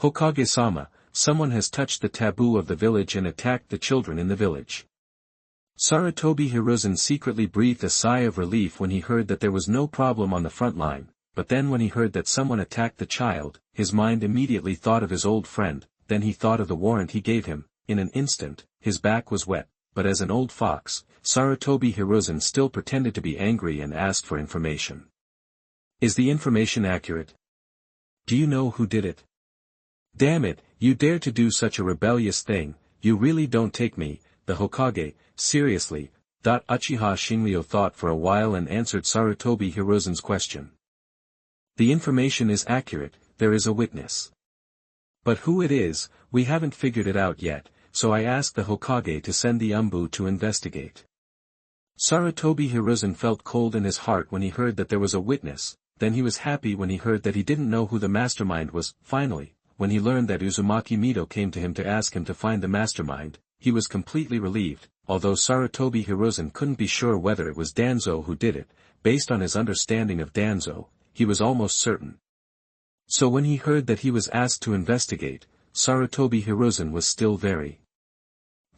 Hokage-sama, someone has touched the taboo of the village and attacked the children in the village. Sarutobi Hiruzen secretly breathed a sigh of relief when he heard that there was no problem on the front line, but then when he heard that someone attacked the child, his mind immediately thought of his old friend, then he thought of the warrant he gave him. In an instant, his back was wet, but as an old fox, Sarutobi Hiruzen still pretended to be angry and asked for information. Is the information accurate? Do you know who did it? Damn it, you dare to do such a rebellious thing, you really don't take me, the Hokage, seriously. Uchiha Xingliu thought for a while and answered Sarutobi Hiruzen's question. The information is accurate, there is a witness. But who it is, we haven't figured it out yet, so I asked the Hokage to send the Umbu to investigate. Sarutobi Hiruzen felt cold in his heart when he heard that there was a witness, then he was happy when he heard that he didn't know who the mastermind was. Finally, when he learned that Uzumaki Mito came to him to ask him to find the mastermind, he was completely relieved. Although Sarutobi Hiruzen couldn't be sure whether it was Danzo who did it, based on his understanding of Danzo, he was almost certain. So when he heard that he was asked to investigate, Sarutobi Hiruzen was still very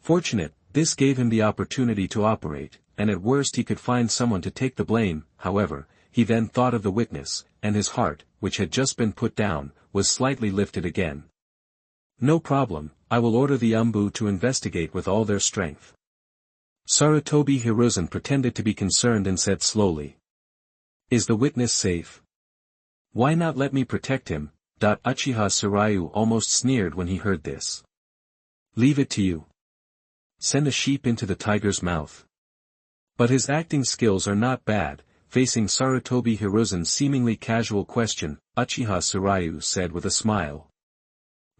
fortunate. This gave him the opportunity to operate, and at worst he could find someone to take the blame. However, he then thought of the witness, and his heart, which had just been put down, was slightly lifted again. No problem, I will order the Umbu to investigate with all their strength. Sarutobi Hiruzen pretended to be concerned and said slowly. Is the witness safe? Why not let me protect him? Uchiha Tsuryu almost sneered when he heard this. Leave it to you. Send a sheep into the tiger's mouth. But his acting skills are not bad. Facing Sarutobi Hiruzen's seemingly casual question, Uchiha Tsuryu said with a smile.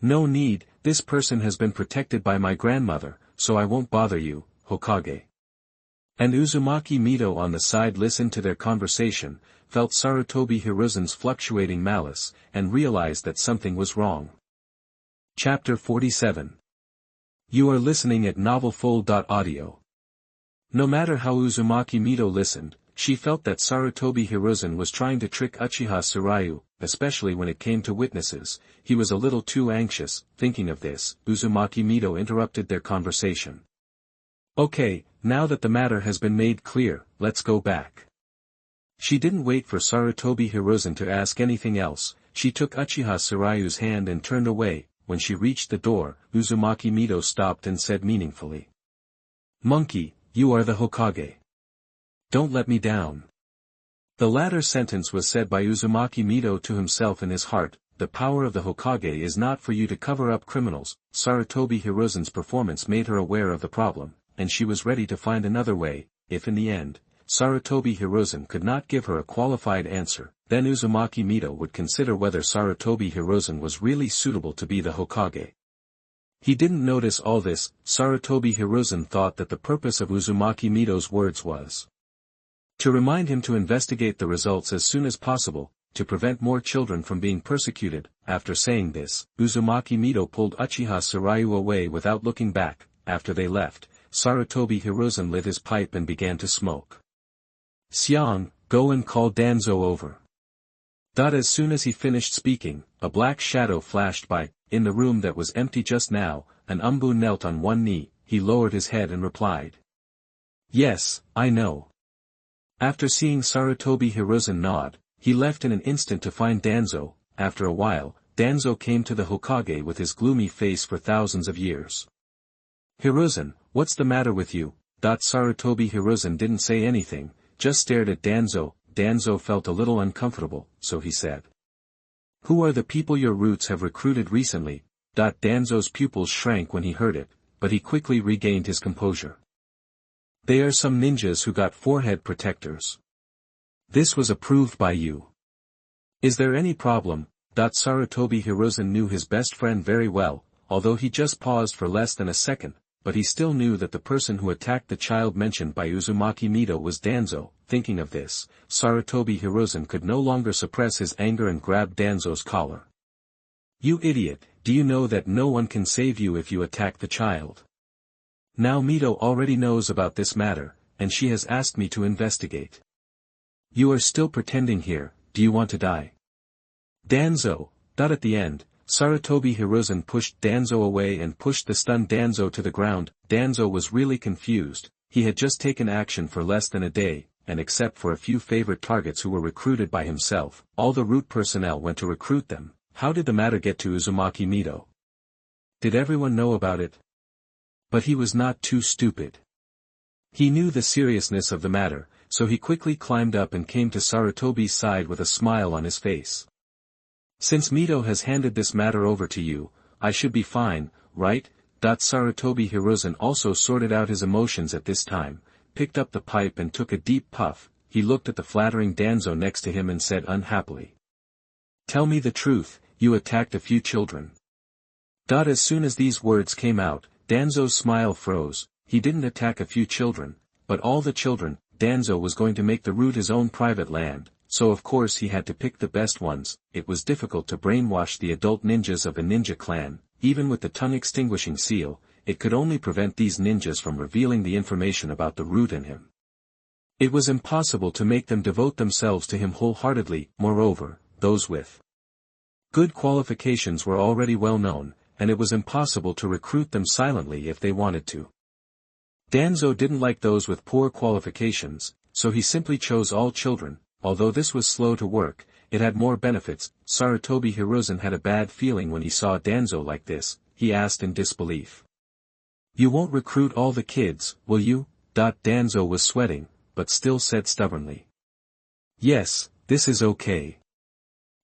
No need, this person has been protected by my grandmother, so I won't bother you, Hokage. And Uzumaki Mito on the side listened to their conversation, felt Sarutobi Hiruzen's fluctuating malice, and realized that something was wrong. Chapter 47. You are listening at novelfull.audio. No matter how Uzumaki Mito listened, she felt that Sarutobi Hiruzen was trying to trick Uchiha Tsuryu, especially when it came to witnesses. He was a little too anxious. Thinking of this, Uzumaki Mito interrupted their conversation. Okay, now that the matter has been made clear, let's go back. She didn't wait for Sarutobi Hiruzen to ask anything else. She took Uchiha Tsuryu's hand and turned away. When she reached the door, Uzumaki Mito stopped and said meaningfully. Monkey, you are the Hokage. Don't let me down. The latter sentence was said by Uzumaki Mito to himself in his heart. The power of the Hokage is not for you to cover up criminals. Sarutobi Hiruzen's performance made her aware of the problem, and she was ready to find another way. If in the end, Sarutobi Hiruzen could not give her a qualified answer, then Uzumaki Mito would consider whether Sarutobi Hiruzen was really suitable to be the Hokage. He didn't notice all this. Sarutobi Hiruzen thought that the purpose of Uzumaki Mito's words was to remind him to investigate the results as soon as possible, to prevent more children from being persecuted. After saying this, Uzumaki Mito pulled Uchiha Tsuryu away without looking back. After they left, Sarutobi Hiruzen lit his pipe and began to smoke. Xiang, go and call Danzo over. As soon as he finished speaking, a black shadow flashed by. In the room that was empty just now, an Umbu knelt on one knee. He lowered his head and replied. Yes, I know. After seeing Sarutobi Hiruzen nod, he left in an instant to find Danzo. After a while, Danzo came to the Hokage with his gloomy face for thousands of years. Hiruzen, what's the matter with you? Sarutobi Hiruzen didn't say anything, just stared at Danzo. Danzo felt a little uncomfortable, so he said. Who are the people your roots have recruited recently? Danzo's pupils shrank when he heard it, but he quickly regained his composure. They are some ninjas who got forehead protectors. This was approved by you. Is there any problem? Sarutobi Hiruzen knew his best friend very well, although he just paused for less than a second, but he still knew that the person who attacked the child mentioned by Uzumaki Mito was Danzo. Thinking of this, Sarutobi Hiruzen could no longer suppress his anger and grabbed Danzo's collar. "You idiot, do you know that no one can save you if you attack the child? Now Mito already knows about this matter, and she has asked me to investigate. You are still pretending here, do you want to die?" Danzo. At the end, Sarutobi Hiruzen pushed Danzo away and pushed the stunned Danzo to the ground. Danzo was really confused. He had just taken action for less than a day, and except for a few favorite targets who were recruited by himself, all the root personnel went to recruit them. How did the matter get to Uzumaki Mito? Did everyone know about it? But he was not too stupid. He knew the seriousness of the matter, so he quickly climbed up and came to Sarutobi's side with a smile on his face. "Since Mito has handed this matter over to you, I should be fine, right?" Sarutobi Hiruzen also sorted out his emotions at this time, picked up the pipe and took a deep puff. He looked at the flattering Danzo next to him and said unhappily, "Tell me the truth, you attacked a few children." As soon as these words came out, Danzo's smile froze. He didn't attack a few children, but all the children. Danzo was going to make the root his own private land, so of course he had to pick the best ones. It was difficult to brainwash the adult ninjas of the ninja clan. Even with the tongue-extinguishing seal, it could only prevent these ninjas from revealing the information about the root in him. It was impossible to make them devote themselves to him wholeheartedly. Moreover, those with good qualifications were already well known, and it was impossible to recruit them silently if they wanted to. Danzo didn't like those with poor qualifications, so he simply chose all children. Although this was slow to work, it had more benefits. Sarutobi Hiruzen had a bad feeling when he saw Danzo like this. He asked in disbelief, "You won't recruit all the kids, will you?" Danzo was sweating, but still said stubbornly, "Yes, this is okay."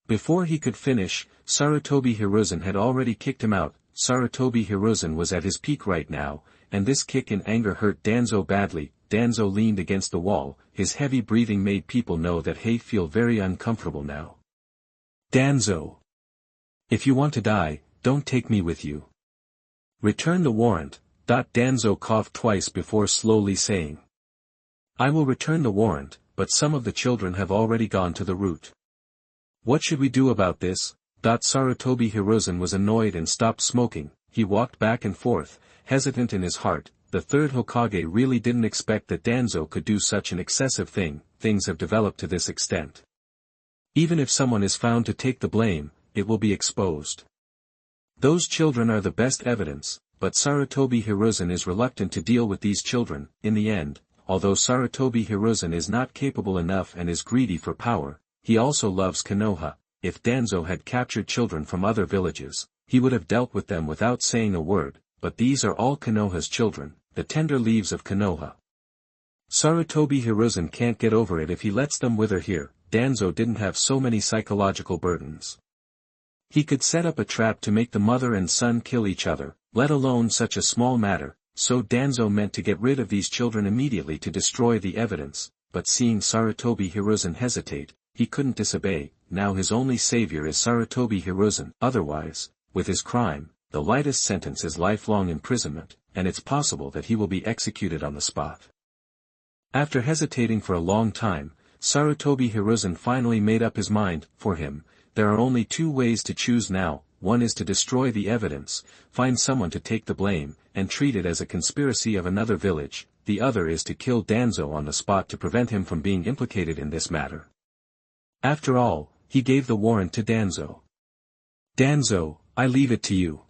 Before he could finish, Sarutobi Hiruzen had already kicked him out. Sarutobi Hiruzen was at his peak right now, and this kick in anger hurt Danzo badly. Danzo leaned against the wall. His heavy breathing made people know that he feel very uncomfortable now. "Danzo! If you want to die, don't take me with you. Return the warrant." Danzo coughed twice before slowly saying, "I will return the warrant, but some of the children have already gone to the root. What should we do about this?" Sarutobi Hiruzen was annoyed and stopped smoking. He walked back and forth, hesitant in his heart. The third Hokage really didn't expect that Danzo could do such an excessive thing. Things have developed to this extent. Even if someone is found to take the blame, it will be exposed. Those children are the best evidence, but Sarutobi Hiruzen is reluctant to deal with these children. In the end, although Sarutobi Hiruzen is not capable enough and is greedy for power, he also loves Konoha. If Danzo had captured children from other villages, he would have dealt with them without saying a word, but these are all Konoha's children, the tender leaves of Konoha. Sarutobi Hiruzen can't get over it if he lets them wither here. Danzo didn't have so many psychological burdens. He could set up a trap to make the mother and son kill each other, let alone such a small matter, so Danzo meant to get rid of these children immediately to destroy the evidence, but seeing Sarutobi Hiruzen hesitate, he couldn't disobey. Now his only savior is Sarutobi Hiruzen. Otherwise, with his crime, the lightest sentence is lifelong imprisonment, and it's possible that he will be executed on the spot. After hesitating for a long time, Sarutobi Hiruzen finally made up his mind. For him, there are only two ways to choose now. One is to destroy the evidence, find someone to take the blame, and treat it as a conspiracy of another village. The other is to kill Danzo on the spot to prevent him from being implicated in this matter. After all, he gave the warrant to Danzo. "Danzo, I leave it to you."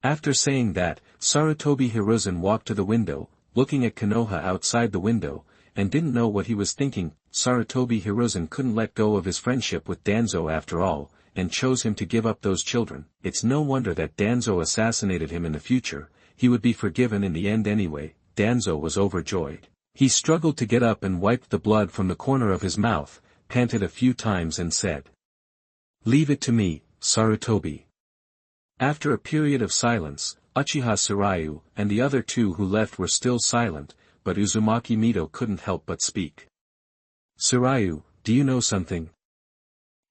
After saying that, Sarutobi Hiruzen walked to the window, looking at Konoha outside the window, and didn't know what he was thinking. Sarutobi Hiruzen couldn't let go of his friendship with Danzo after all, and chose him to give up those children. It's no wonder that Danzo assassinated him in the future. He would be forgiven in the end anyway. Danzo was overjoyed. He struggled to get up and wiped the blood from the corner of his mouth, panted a few times and said, "Leave it to me, Sarutobi." After a period of silence, Uchiha Xingliu and the other two who left were still silent, but Uzumaki Mito couldn't help but speak. "Xingliu, do you know something?"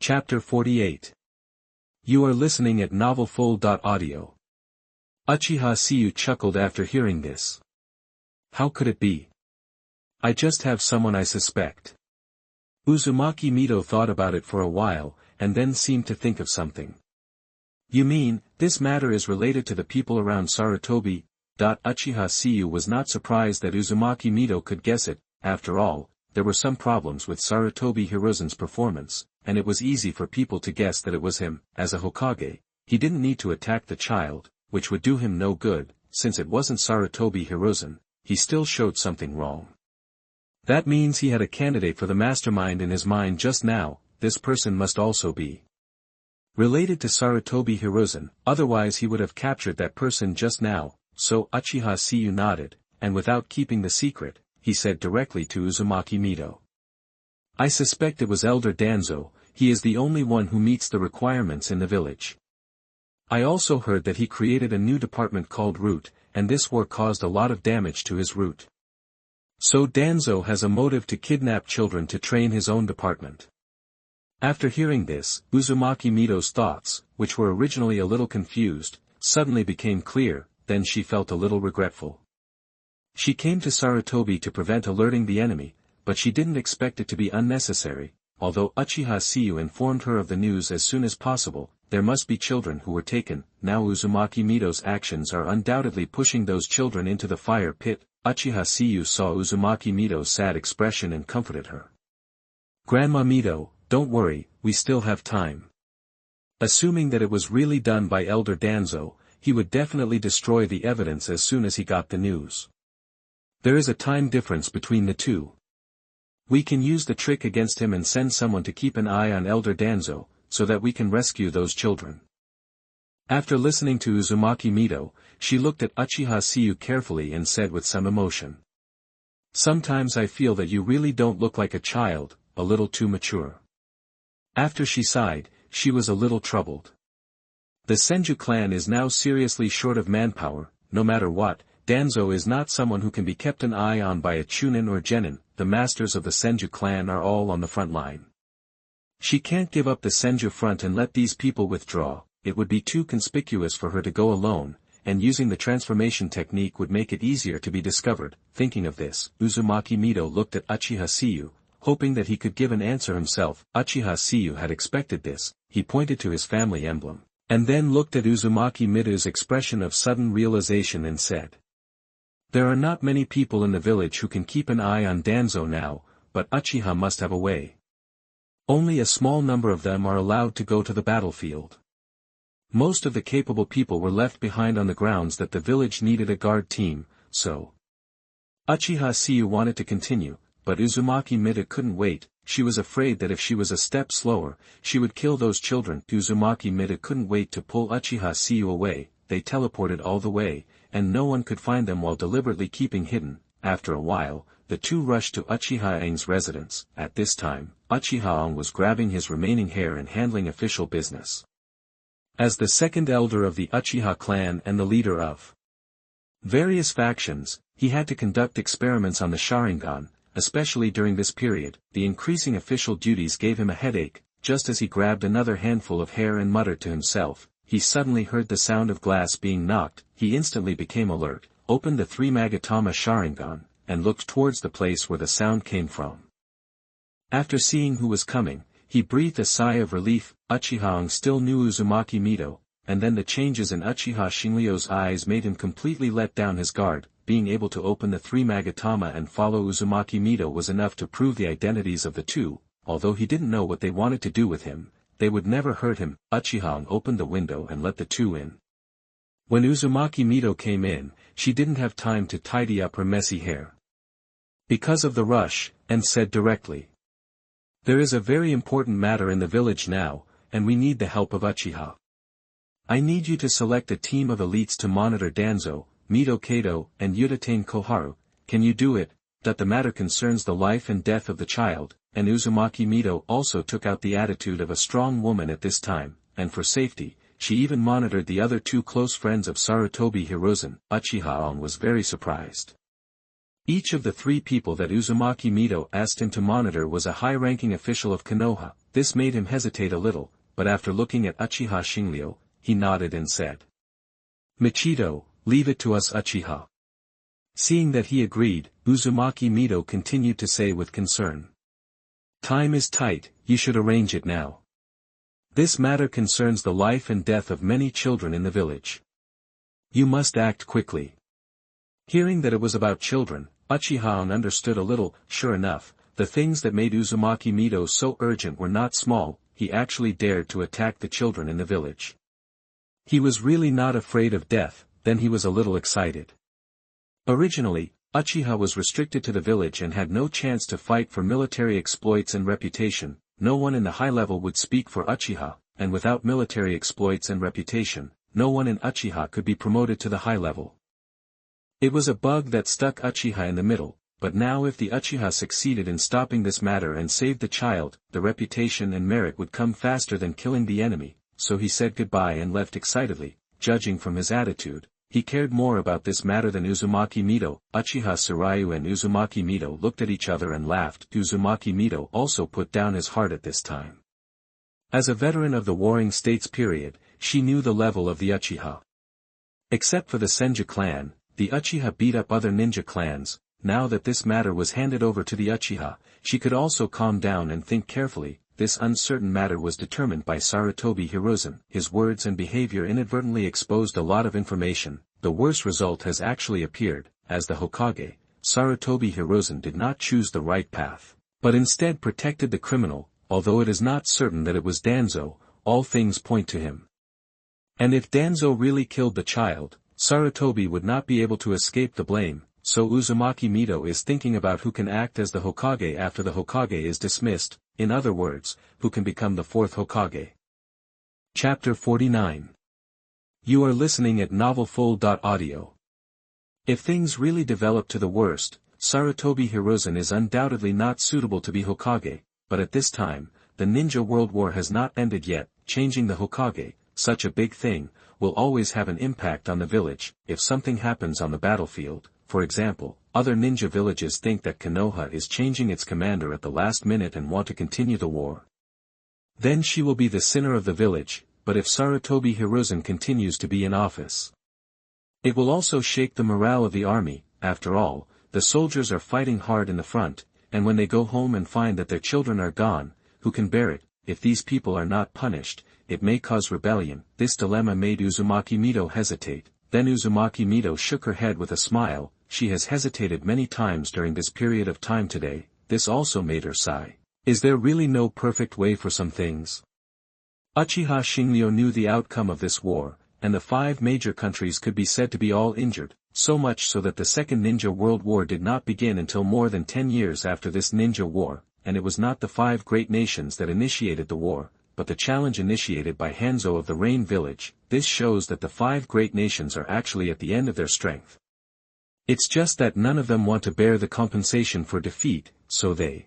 Chapter 48. You are listening at novelfull.audio. Uchiha Xingliu chuckled after hearing this. How could it be? I just have someone I suspect. Uzumaki Mito thought about it for a while, and then seemed to think of something. You mean, this matter is related to the people around Sarutobi? Uchiha Xingliu was not surprised that Uzumaki Mito could guess it. After all, there were some problems with Sarutobi Hiruzen's performance, and it was easy for people to guess that it was him. As a Hokage, he didn't need to attack the child, which would do him no good. Since it wasn't Sarutobi Hiruzen, he still showed something wrong. That means he had a candidate for the mastermind in his mind just now. This person must also be related to Sarutobi Hiruzen, otherwise he would have captured that person just now. So Uchiha Xingliu nodded, and without keeping the secret, he said directly to Uzumaki Mito. I suspect it was Elder Danzo. He is the only one who meets the requirements in the village. I also heard that he created a new department called Root, and this war caused a lot of damage to his root. So Danzo has a motive to kidnap children to train his own department. After hearing this, Uzumaki Mito's thoughts, which were originally a little confused, suddenly became clear. Then she felt a little regretful. She came to Sarutobi to prevent alerting the enemy, but she didn't expect it to be unnecessary. Although Uchiha Xingliu informed her of the news as soon as possible, there must be children who were taken. Now Uzumaki Mito's actions are undoubtedly pushing those children into the fire pit. Uchiha Xingliu saw Uzumaki Mito's sad expression and comforted her. Grandma Mito, don't worry, we still have time. Assuming that it was really done by Elder Danzo, he would definitely destroy the evidence as soon as he got the news. There is a time difference between the two. We can use the trick against him and send someone to keep an eye on Elder Danzo, so that we can rescue those children. After listening to Uzumaki Mito, she looked at Uchiha Xingliu carefully and said with some emotion. Sometimes I feel that you really don't look like a child, a little too mature. After she sighed, she was a little troubled. The Senju clan is now seriously short of manpower. No matter what, Danzo is not someone who can be kept an eye on by a Chunin or Genin. The masters of the Senju clan are all on the front line. She can't give up the Senju front and let these people withdraw. It would be too conspicuous for her to go alone, and using the transformation technique would make it easier to be discovered. Thinking of this, Uzumaki Mito looked at Uchiha Xingliu, hoping that he could give an answer himself. Uchiha Xingliu had expected this. He pointed to his family emblem, and then looked at Uzumaki Mito's expression of sudden realization and said. There are not many people in the village who can keep an eye on Danzo now, but Uchiha must have a way. Only a small number of them are allowed to go to the battlefield. Most of the capable people were left behind on the grounds that the village needed a guard team, so. Uchiha Xingliu wanted to continue, but Uzumaki Mito couldn't wait. She was afraid that if she was a step slower, she would kill those children. Uzumaki Mito couldn't wait to pull Uchiha Xingliu away. They teleported all the way, and no one could find them while deliberately keeping hidden. After a while, the two rushed to Uchiha Ang's residence. At this time, Uchiha Ang was grabbing his remaining hair and handling official business. As the second elder of the Uchiha clan and the leader of various factions, he had to conduct experiments on the Sharingan, especially during this period. The increasing official duties gave him a headache. Just as he grabbed another handful of hair and muttered to himself, he suddenly heard the sound of glass being knocked. He instantly became alert, opened the 3 Magatama Sharingan, and looked towards the place where the sound came from. After seeing who was coming, he breathed a sigh of relief. Uchiha Ang still knew Uzumaki Mito, and then the changes in Uchiha Xingliu's eyes made him completely let down his guard. Being able to open the 3 Magatama and follow Uzumaki Mito was enough to prove the identities of the two. Although he didn't know what they wanted to do with him, they would never hurt him. Uchiha Ang opened the window and let the two in. When Uzumaki Mito came in, she didn't have time to tidy up her messy hair because of the rush, and said directly. There is a very important matter in the village now, and we need the help of Uchiha. I need you to select a team of elites to monitor Danzo, Mito Kato, and Udatain Koharu. Can you do it? The matter concerns the life and death of the child, and Uzumaki Mito also took out the attitude of a strong woman at this time, and for safety, she even monitored the other two close friends of Sarutobi Hiruzen. Uchiha Ang was very surprised. Each of the 3 people that Uzumaki Mito asked him to monitor was a high-ranking official of Konoha. This made him hesitate a little, but after looking at Uchiha Xingliu, he nodded and said. Michito, leave it to us Uchiha. Seeing that he agreed, Uzumaki Mido continued to say with concern. Time is tight, you should arrange it now. This matter concerns the life and death of many children in the village. You must act quickly. Hearing that it was about children, Uchiha understood a little. Sure enough, the things that made Uzumaki Mido so urgent were not small. He actually dared to attack the children in the village. He was really not afraid of death, then he was a little excited. Originally, Uchiha was restricted to the village and had no chance to fight for military exploits and reputation. No one in the high level would speak for Uchiha, and without military exploits and reputation, no one in Uchiha could be promoted to the high level. It was a bug that stuck Uchiha in the middle, but now if the Uchiha succeeded in stopping this matter and saved the child, the reputation and merit would come faster than killing the enemy, so he said goodbye and left excitedly. Judging from his attitude, he cared more about this matter than Uzumaki Mido. Uchiha Tsuryu and Uzumaki Mido looked at each other and laughed. Uzumaki Mido also put down his heart at this time. As a veteran of the Warring States period, she knew the level of the Uchiha. Except for the Senju clan, the Uchiha beat up other ninja clans. Now that this matter was handed over to the Uchiha, she could also calm down and think carefully. This uncertain matter was determined by Sarutobi Hiruzen. His words and behavior inadvertently exposed a lot of information. The worst result has actually appeared. As the Hokage, Sarutobi Hiruzen did not choose the right path, but instead protected the criminal. Although it is not certain that it was Danzo, all things point to him. And if Danzo really killed the child, Sarutobi would not be able to escape the blame. So Uzumaki Mido is thinking about who can act as the Hokage after the Hokage is dismissed, in other words, who can become the fourth Hokage. Chapter 49. You are listening at novelfull.audio. If things really develop to the worst, Sarutobi Hiruzen is undoubtedly not suitable to be Hokage, but at this time, the Ninja World War has not ended yet. Changing the Hokage, such a big thing, will always have an impact on the village. If something happens on the battlefield, for example, other ninja villages think that Konoha is changing its commander at the last minute and want to continue the war. Then she will be the sinner of the village, but if Sarutobi Hiruzen continues to be in office, it will also shake the morale of the army. After all, the soldiers are fighting hard in the front, and when they go home and find that their children are gone, who can bear it? If these people are not punished, it may cause rebellion. This dilemma made Uzumaki Mido hesitate. Then Uzumaki Mido shook her head with a smile. She has hesitated many times during this period of time today. This also made her sigh. Is there really no perfect way for some things? Uchiha Xingliu knew the outcome of this war, and the 5 major countries could be said to be all injured, so much so that the Second Ninja World War did not begin until more than 10 years after this ninja war, and it was not the 5 great nations that initiated the war, but the challenge initiated by Hanzo of the Rain Village. This shows that the 5 great nations are actually at the end of their strength. It's just that none of them want to bear the compensation for defeat, so they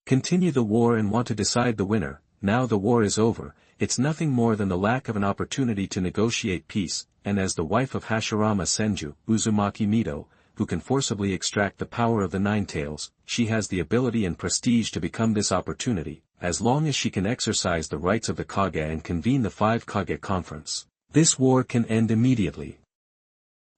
continue the war and want to decide the winner. Now the war is over, it's nothing more than the lack of an opportunity to negotiate peace, and as the wife of Hashirama Senju, Uzumaki Mido, who can forcibly extract the power of the Nine Tails, she has the ability and prestige to become this opportunity, as long as she can exercise the rights of the Kage and convene the 5 Kage conference. This war can end immediately.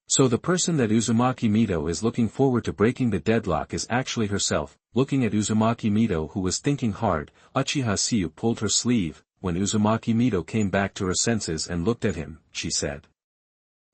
So the person that Uzumaki Mido is looking forward to breaking the deadlock is actually herself. Looking at Uzumaki Mido, who was thinking hard, Uchiha Tsuryu pulled her sleeve. When Uzumaki Mido came back to her senses and looked at him, she said,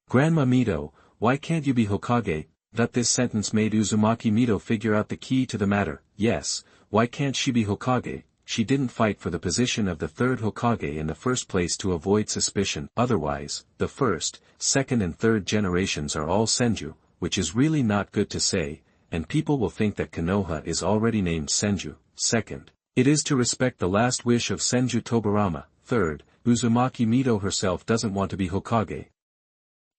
"Grandma Mido, why can't you be Hokage?" That this sentence made Uzumaki Mido figure out the key to the matter. Yes, why can't she be Hokage? She didn't fight for the position of the 3rd Hokage in the first place to avoid suspicion. Otherwise, the 1st, 2nd and 3rd generations are all Senju, which is really not good to say, and people will think that Konoha is already named Senju. 2nd, it is to respect the last wish of Senju Tobarama. 3rd, Uzumaki Mido herself doesn't want to be Hokage.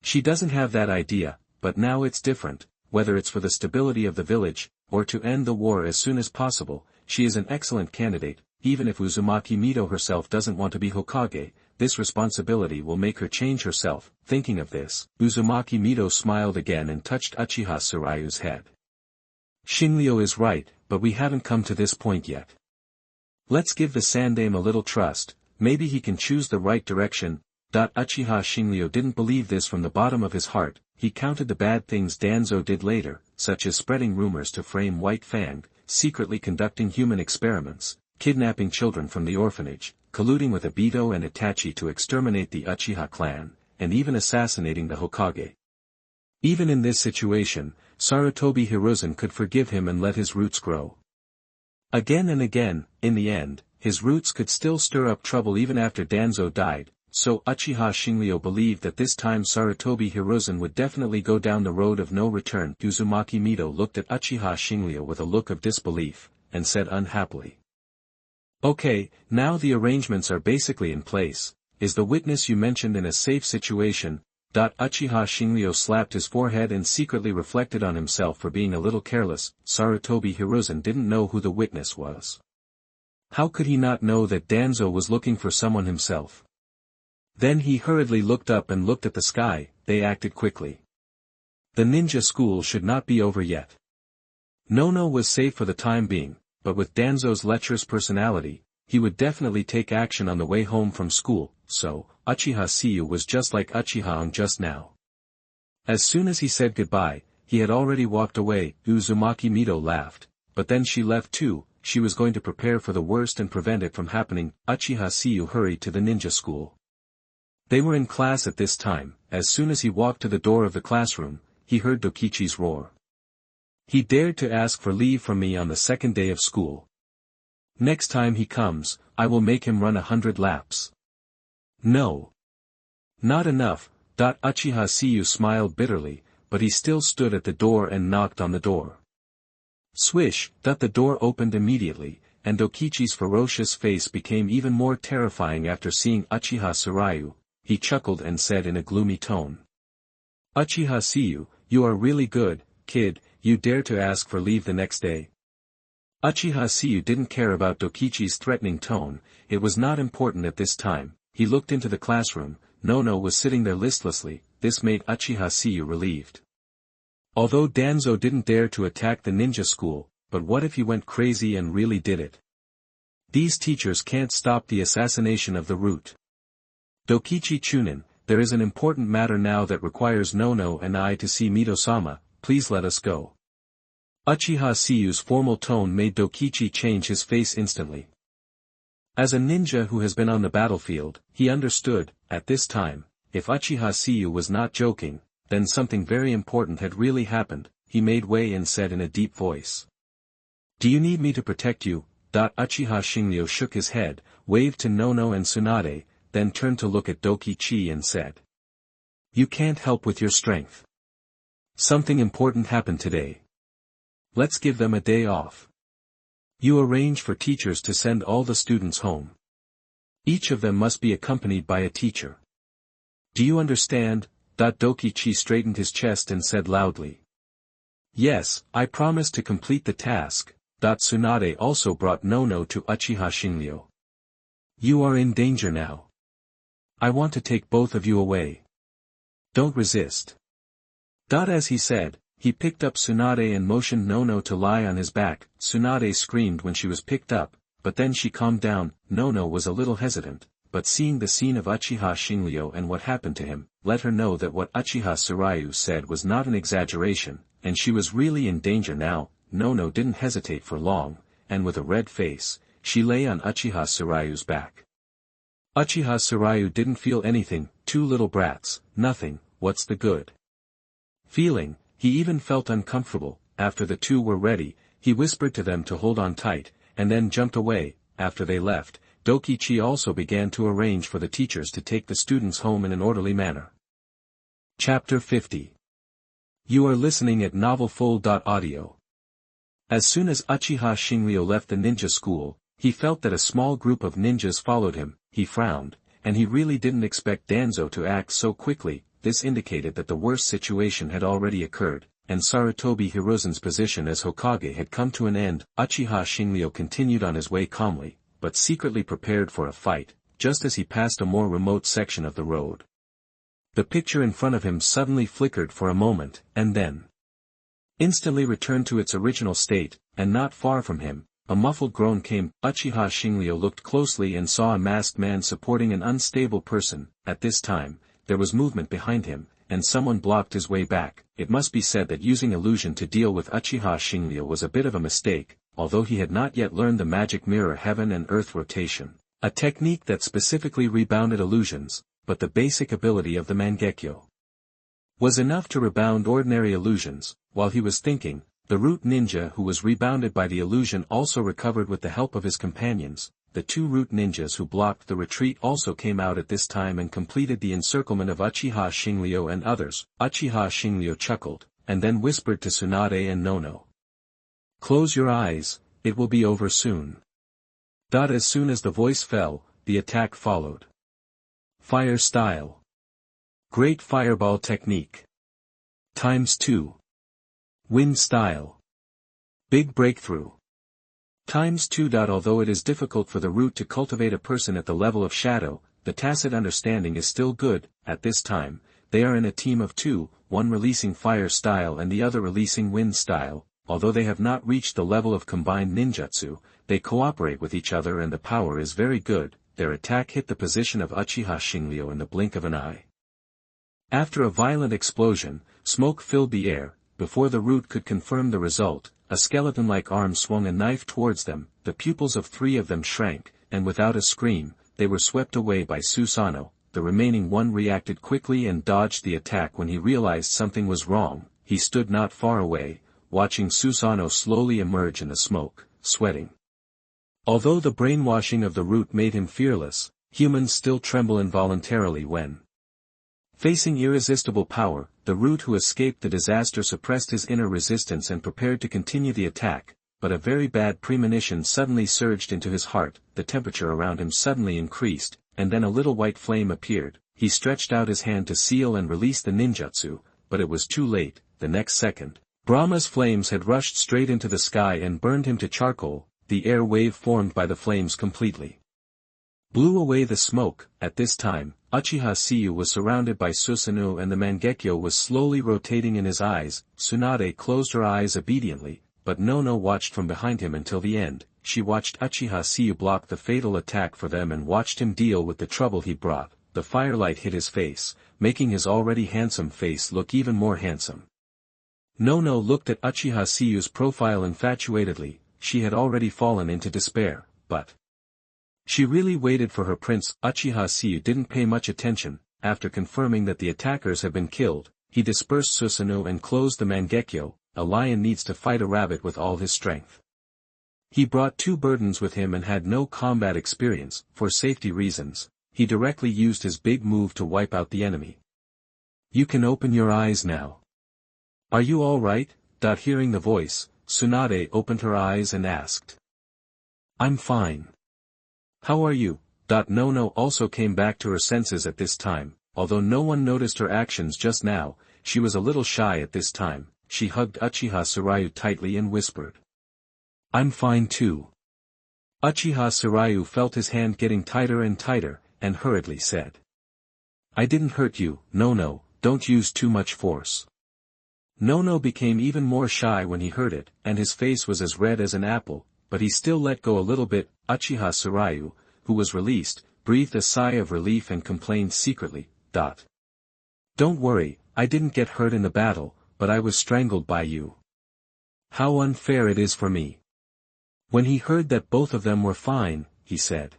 She doesn't have that idea, but now it's different. Whether it's for the stability of the village, or to end the war as soon as possible, she is an excellent candidate. Even if Uzumaki Mido herself doesn't want to be Hokage, this responsibility will make her change herself. Thinking of this, Uzumaki Mido smiled again and touched Uchiha Tsuryu's head. Xingliu is right, but we haven't come to this point yet. Let's give the Sandaime a little trust. maybe he can choose the right direction. Uchiha Xingliu didn't believe this from the bottom of his heart. He counted the bad things Danzo did later, such as spreading rumors to frame White Fang, secretly conducting human experiments, kidnapping children from the orphanage, colluding with Obito and Itachi to exterminate the Uchiha clan, and even assassinating the Hokage. Even in this situation, Sarutobi Hiruzen could forgive him and let his roots grow. Again and again, in the end, his roots could still stir up trouble even after Danzo died, so Uchiha Xingliu believed that this time Sarutobi Hiruzen would definitely go down the road of no return. Uzumaki Mito looked at Uchiha Xingliu with a look of disbelief, and said unhappily. Okay, now the arrangements are basically in place. Is the witness you mentioned in a safe situation? Uchiha Xingliu slapped his forehead and secretly reflected on himself for being a little careless. Sarutobi Hiruzen didn't know who the witness was. How could he not know that Danzo was looking for someone himself? Then he hurriedly looked up and looked at the sky. They acted quickly. The ninja school should not be over yet. Nono was safe for the time being, but with Danzo's lecherous personality, he would definitely take action on the way home from school, so, Uchiha Xingliu was just like Uchiha just now. As soon as he said goodbye, he had already walked away. Uzumaki Mito laughed, but then she left too. She was going to prepare for the worst and prevent it from happening. Uchiha Xingliu hurried to the ninja school. They were in class at this time. As soon as he walked to the door of the classroom, he heard Dokichi's roar. He dared to ask for leave from me on the second day of school. Next time he comes, I will make him run 100 laps. No. Not enough. Uchiha Xingliu smiled bitterly, but he still stood at the door and knocked on the door. Swish. The door opened immediately, and Dokichi's ferocious face became even more terrifying after seeing Uchiha Tsuryu. He chuckled and said in a gloomy tone. Uchiha Xingliu, you are really good, kid, you dare to ask for leave the next day. Uchiha Xingliu didn't care about Dokichi's threatening tone. It was not important at this time. He looked into the classroom. Nono was sitting there listlessly. This made Uchiha Xingliu relieved. Although Danzo didn't dare to attack the ninja school, but what if he went crazy and really did it? These teachers can't stop the assassination of the root. Dokichi Chunin, there is an important matter now that requires Nono and I to see Mito-sama. Please let us go. Uchiha Xingliu's formal tone made Dokichi change his face instantly. As a ninja who has been on the battlefield, he understood, at this time, if Uchiha Xingliu was not joking, then something very important had really happened. He made way and said in a deep voice. Do you need me to protect you? Uchiha Xingliu shook his head, waved to Nono and Tsunade, then turned to look at Dokichi and said. You can't help with your strength. Something important happened today. Let's give them a day off. You arrange for teachers to send all the students home. Each of them must be accompanied by a teacher. Do you understand? Dokichi straightened his chest and said loudly. Yes, I promise to complete the task. Tsunade also brought Nono to Uchiha Xingliu. You are in danger now. I want to take both of you away. Don't resist. As he said, he picked up Tsunade and motioned Nono to lie on his back. Tsunade screamed when she was picked up, but then she calmed down. Nono was a little hesitant, but seeing the scene of Uchiha Xingliu and what happened to him, let her know that what Uchiha Tsuryu said was not an exaggeration, and she was really in danger now. Nono didn't hesitate for long, and with a red face, she lay on Uchiha Tsuryu's back. Uchiha Tsuryu didn't feel anything. Two little brats, nothing, what's the good? Feeling, he even felt uncomfortable. After the two were ready, he whispered to them to hold on tight, and then jumped away. After they left, Dokichi also began to arrange for the teachers to take the students home in an orderly manner. Chapter 50. You are listening at novelfull.audio. As soon as Uchiha Xingliu left the ninja school, he felt that a small group of ninjas followed him. He frowned, and he really didn't expect Danzo to act so quickly. This indicated that the worst situation had already occurred, and Sarutobi Hiruzen's position as Hokage had come to an end. Uchiha Xingliu continued on his way calmly, but secretly prepared for a fight, just as he passed a more remote section of the road. The picture in front of him suddenly flickered for a moment, and then instantly returned to its original state, and not far from him, a muffled groan came. Uchiha Xingliu looked closely and saw a masked man supporting an unstable person. At this time, there was movement behind him, and someone blocked his way back. It must be said that using illusion to deal with Uchiha Xingliu was a bit of a mistake, although he had not yet learned the magic mirror heaven and earth rotation, a technique that specifically rebounded illusions, but the basic ability of the Mangekyo was enough to rebound ordinary illusions. While he was thinking, the root ninja who was rebounded by the illusion also recovered with the help of his companions. The two root ninjas who blocked the retreat also came out at this time and completed the encirclement of Uchiha Xingliu and others. Uchiha Xingliu chuckled, and then whispered to Tsunade and Nono. "Close your eyes, it will be over soon." As soon as the voice fell, the attack followed. Fire style. Great fireball technique. ×2. Wind style. Big breakthrough. ×2. Although it is difficult for the root to cultivate a person at the level of shadow, the tacit understanding is still good. At this time, they are in a team of two, one releasing fire style and the other releasing wind style. Although they have not reached the level of combined ninjutsu, they cooperate with each other and the power is very good. Their attack hit the position of Uchiha Xingliu in the blink of an eye. After a violent explosion, smoke filled the air. Before the root could confirm the result, a skeleton-like arm swung a knife towards them. The pupils of three of them shrank, and without a scream, they were swept away by Susanoo. The remaining one reacted quickly and dodged the attack when he realized something was wrong. He stood not far away, watching Susanoo slowly emerge in the smoke, sweating. Although the brainwashing of the root made him fearless, humans still tremble involuntarily when facing irresistible power. The root who escaped the disaster suppressed his inner resistance and prepared to continue the attack, but a very bad premonition suddenly surged into his heart. The temperature around him suddenly increased, and then a little white flame appeared. He stretched out his hand to seal and release the ninjutsu, but it was too late. The next second, Brahma's flames had rushed straight into the sky and burned him to charcoal. The air wave formed by the flames completely blew away the smoke. At this time, Uchiha Xingliu was surrounded by Susanoo and the Mangekyo was slowly rotating in his eyes. Tsunade closed her eyes obediently, but Nono watched from behind him until the end. She watched Uchiha Xingliu block the fatal attack for them and watched him deal with the trouble he brought. The firelight hit his face, making his already handsome face look even more handsome. Nono looked at Uchiha Xingliu's profile infatuatedly. She had already fallen into despair, but she really waited for her prince. Uchiha Xingliu didn't pay much attention. After confirming that the attackers had been killed, he dispersed Susanoo and closed the Mangekyo. A lion needs to fight a rabbit with all his strength. He brought two burdens with him and had no combat experience. For safety reasons, he directly used his big move to wipe out the enemy. "You can open your eyes now. Are you all right?" Hearing the voice, Tsunade opened her eyes and asked. "I'm fine. How are you?" Nono also came back to her senses at this time. Although no one noticed her actions just now, she was a little shy at this time. She hugged Uchiha Xingliu tightly and whispered, "I'm fine too." Uchiha Xingliu felt his hand getting tighter and tighter, and hurriedly said, "I didn't hurt you, Nono, don't use too much force." Nono became even more shy when he heard it, and his face was as red as an apple, but he still let go a little bit. Uchiha Xingliu, who was released, breathed a sigh of relief and complained secretly, "Don't worry, I didn't get hurt in the battle, but I was strangled by you. How unfair it is for me." When he heard that both of them were fine, he said,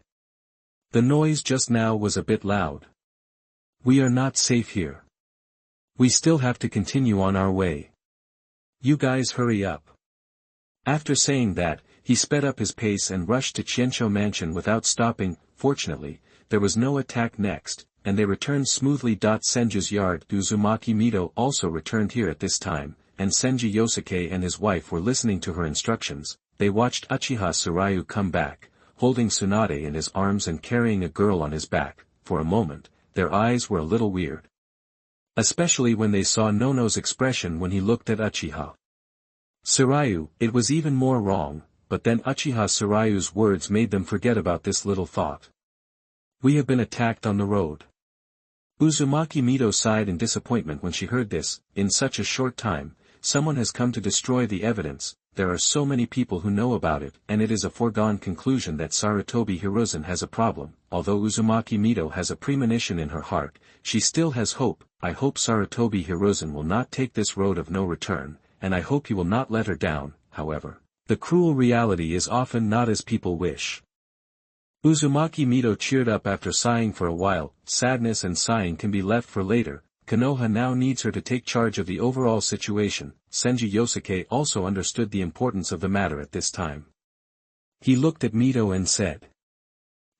"The noise just now was a bit loud. We are not safe here. We still have to continue on our way. You guys hurry up." After saying that, he sped up his pace and rushed to Qianqiu Mansion without stopping. Fortunately, there was no attack next, and they returned smoothly. Senju's yard. Uzumaki Mito also returned here at this time, and Senju Yosuke and his wife were listening to her instructions. They watched Uchiha Xingliu come back, holding Tsunade in his arms and carrying a girl on his back. For a moment, their eyes were a little weird, especially when they saw Nono's expression when he looked at Uchiha Xingliu. It was even more wrong, but then Uchiha Xingliu's words made them forget about this little thought. "We have been attacked on the road." Uzumaki Mito sighed in disappointment when she heard this. In such a short time, someone has come to destroy the evidence. there are so many people who know about it, and it is a foregone conclusion that Sarutobi Hiruzen has a problem. Although Uzumaki Mito has a premonition in her heart, she still has hope. I hope Sarutobi Hiruzen will not take this road of no return, and I hope he will not let her down. However, the cruel reality is often not as people wish. Uzumaki Mito cheered up after sighing for a while. Sadness and sighing can be left for later. Konoha now needs her to take charge of the overall situation. Senju Yosuke also understood the importance of the matter at this time. He looked at Mito and said,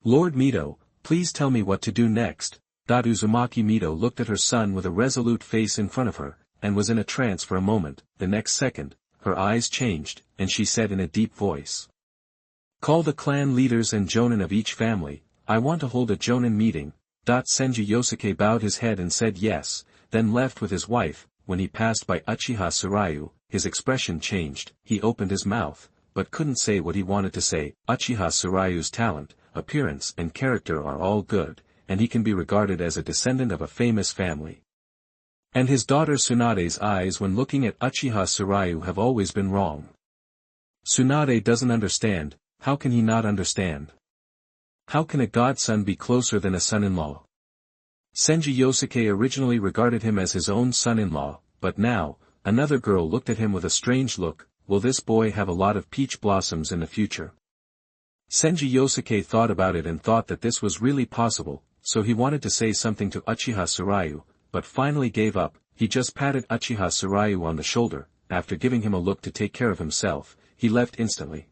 "Lord Mito, please tell me what to do next." Uzumaki Mito looked at her son with a resolute face in front of her, and was in a trance for a moment. The next second, her eyes changed, and she said in a deep voice, "Call the clan leaders and jonin of each family. I want to hold a jonin meeting." Senju Yosuke bowed his head and said yes, then left with his wife. When he passed by Uchiha Xingliu, his expression changed. He opened his mouth, but couldn't say what he wanted to say. Uchiha Xingliu's talent, appearance and character are all good, and he can be regarded as a descendant of a famous family. And his daughter Tsunade's eyes when looking at Uchiha Xingliu have always been wrong. Tsunade doesn't understand. How can he not understand? How can a godson be closer than a son-in-law? Senju Yosuke originally regarded him as his own son-in-law, but now, another girl looked at him with a strange look. Will this boy have a lot of peach blossoms in the future? Senju Yosuke thought about it and thought that this was really possible, so he wanted to say something to Uchiha Xingliu, but finally gave up. He just patted Uchiha Xingliu on the shoulder. After giving him a look to take care of himself, he left instantly.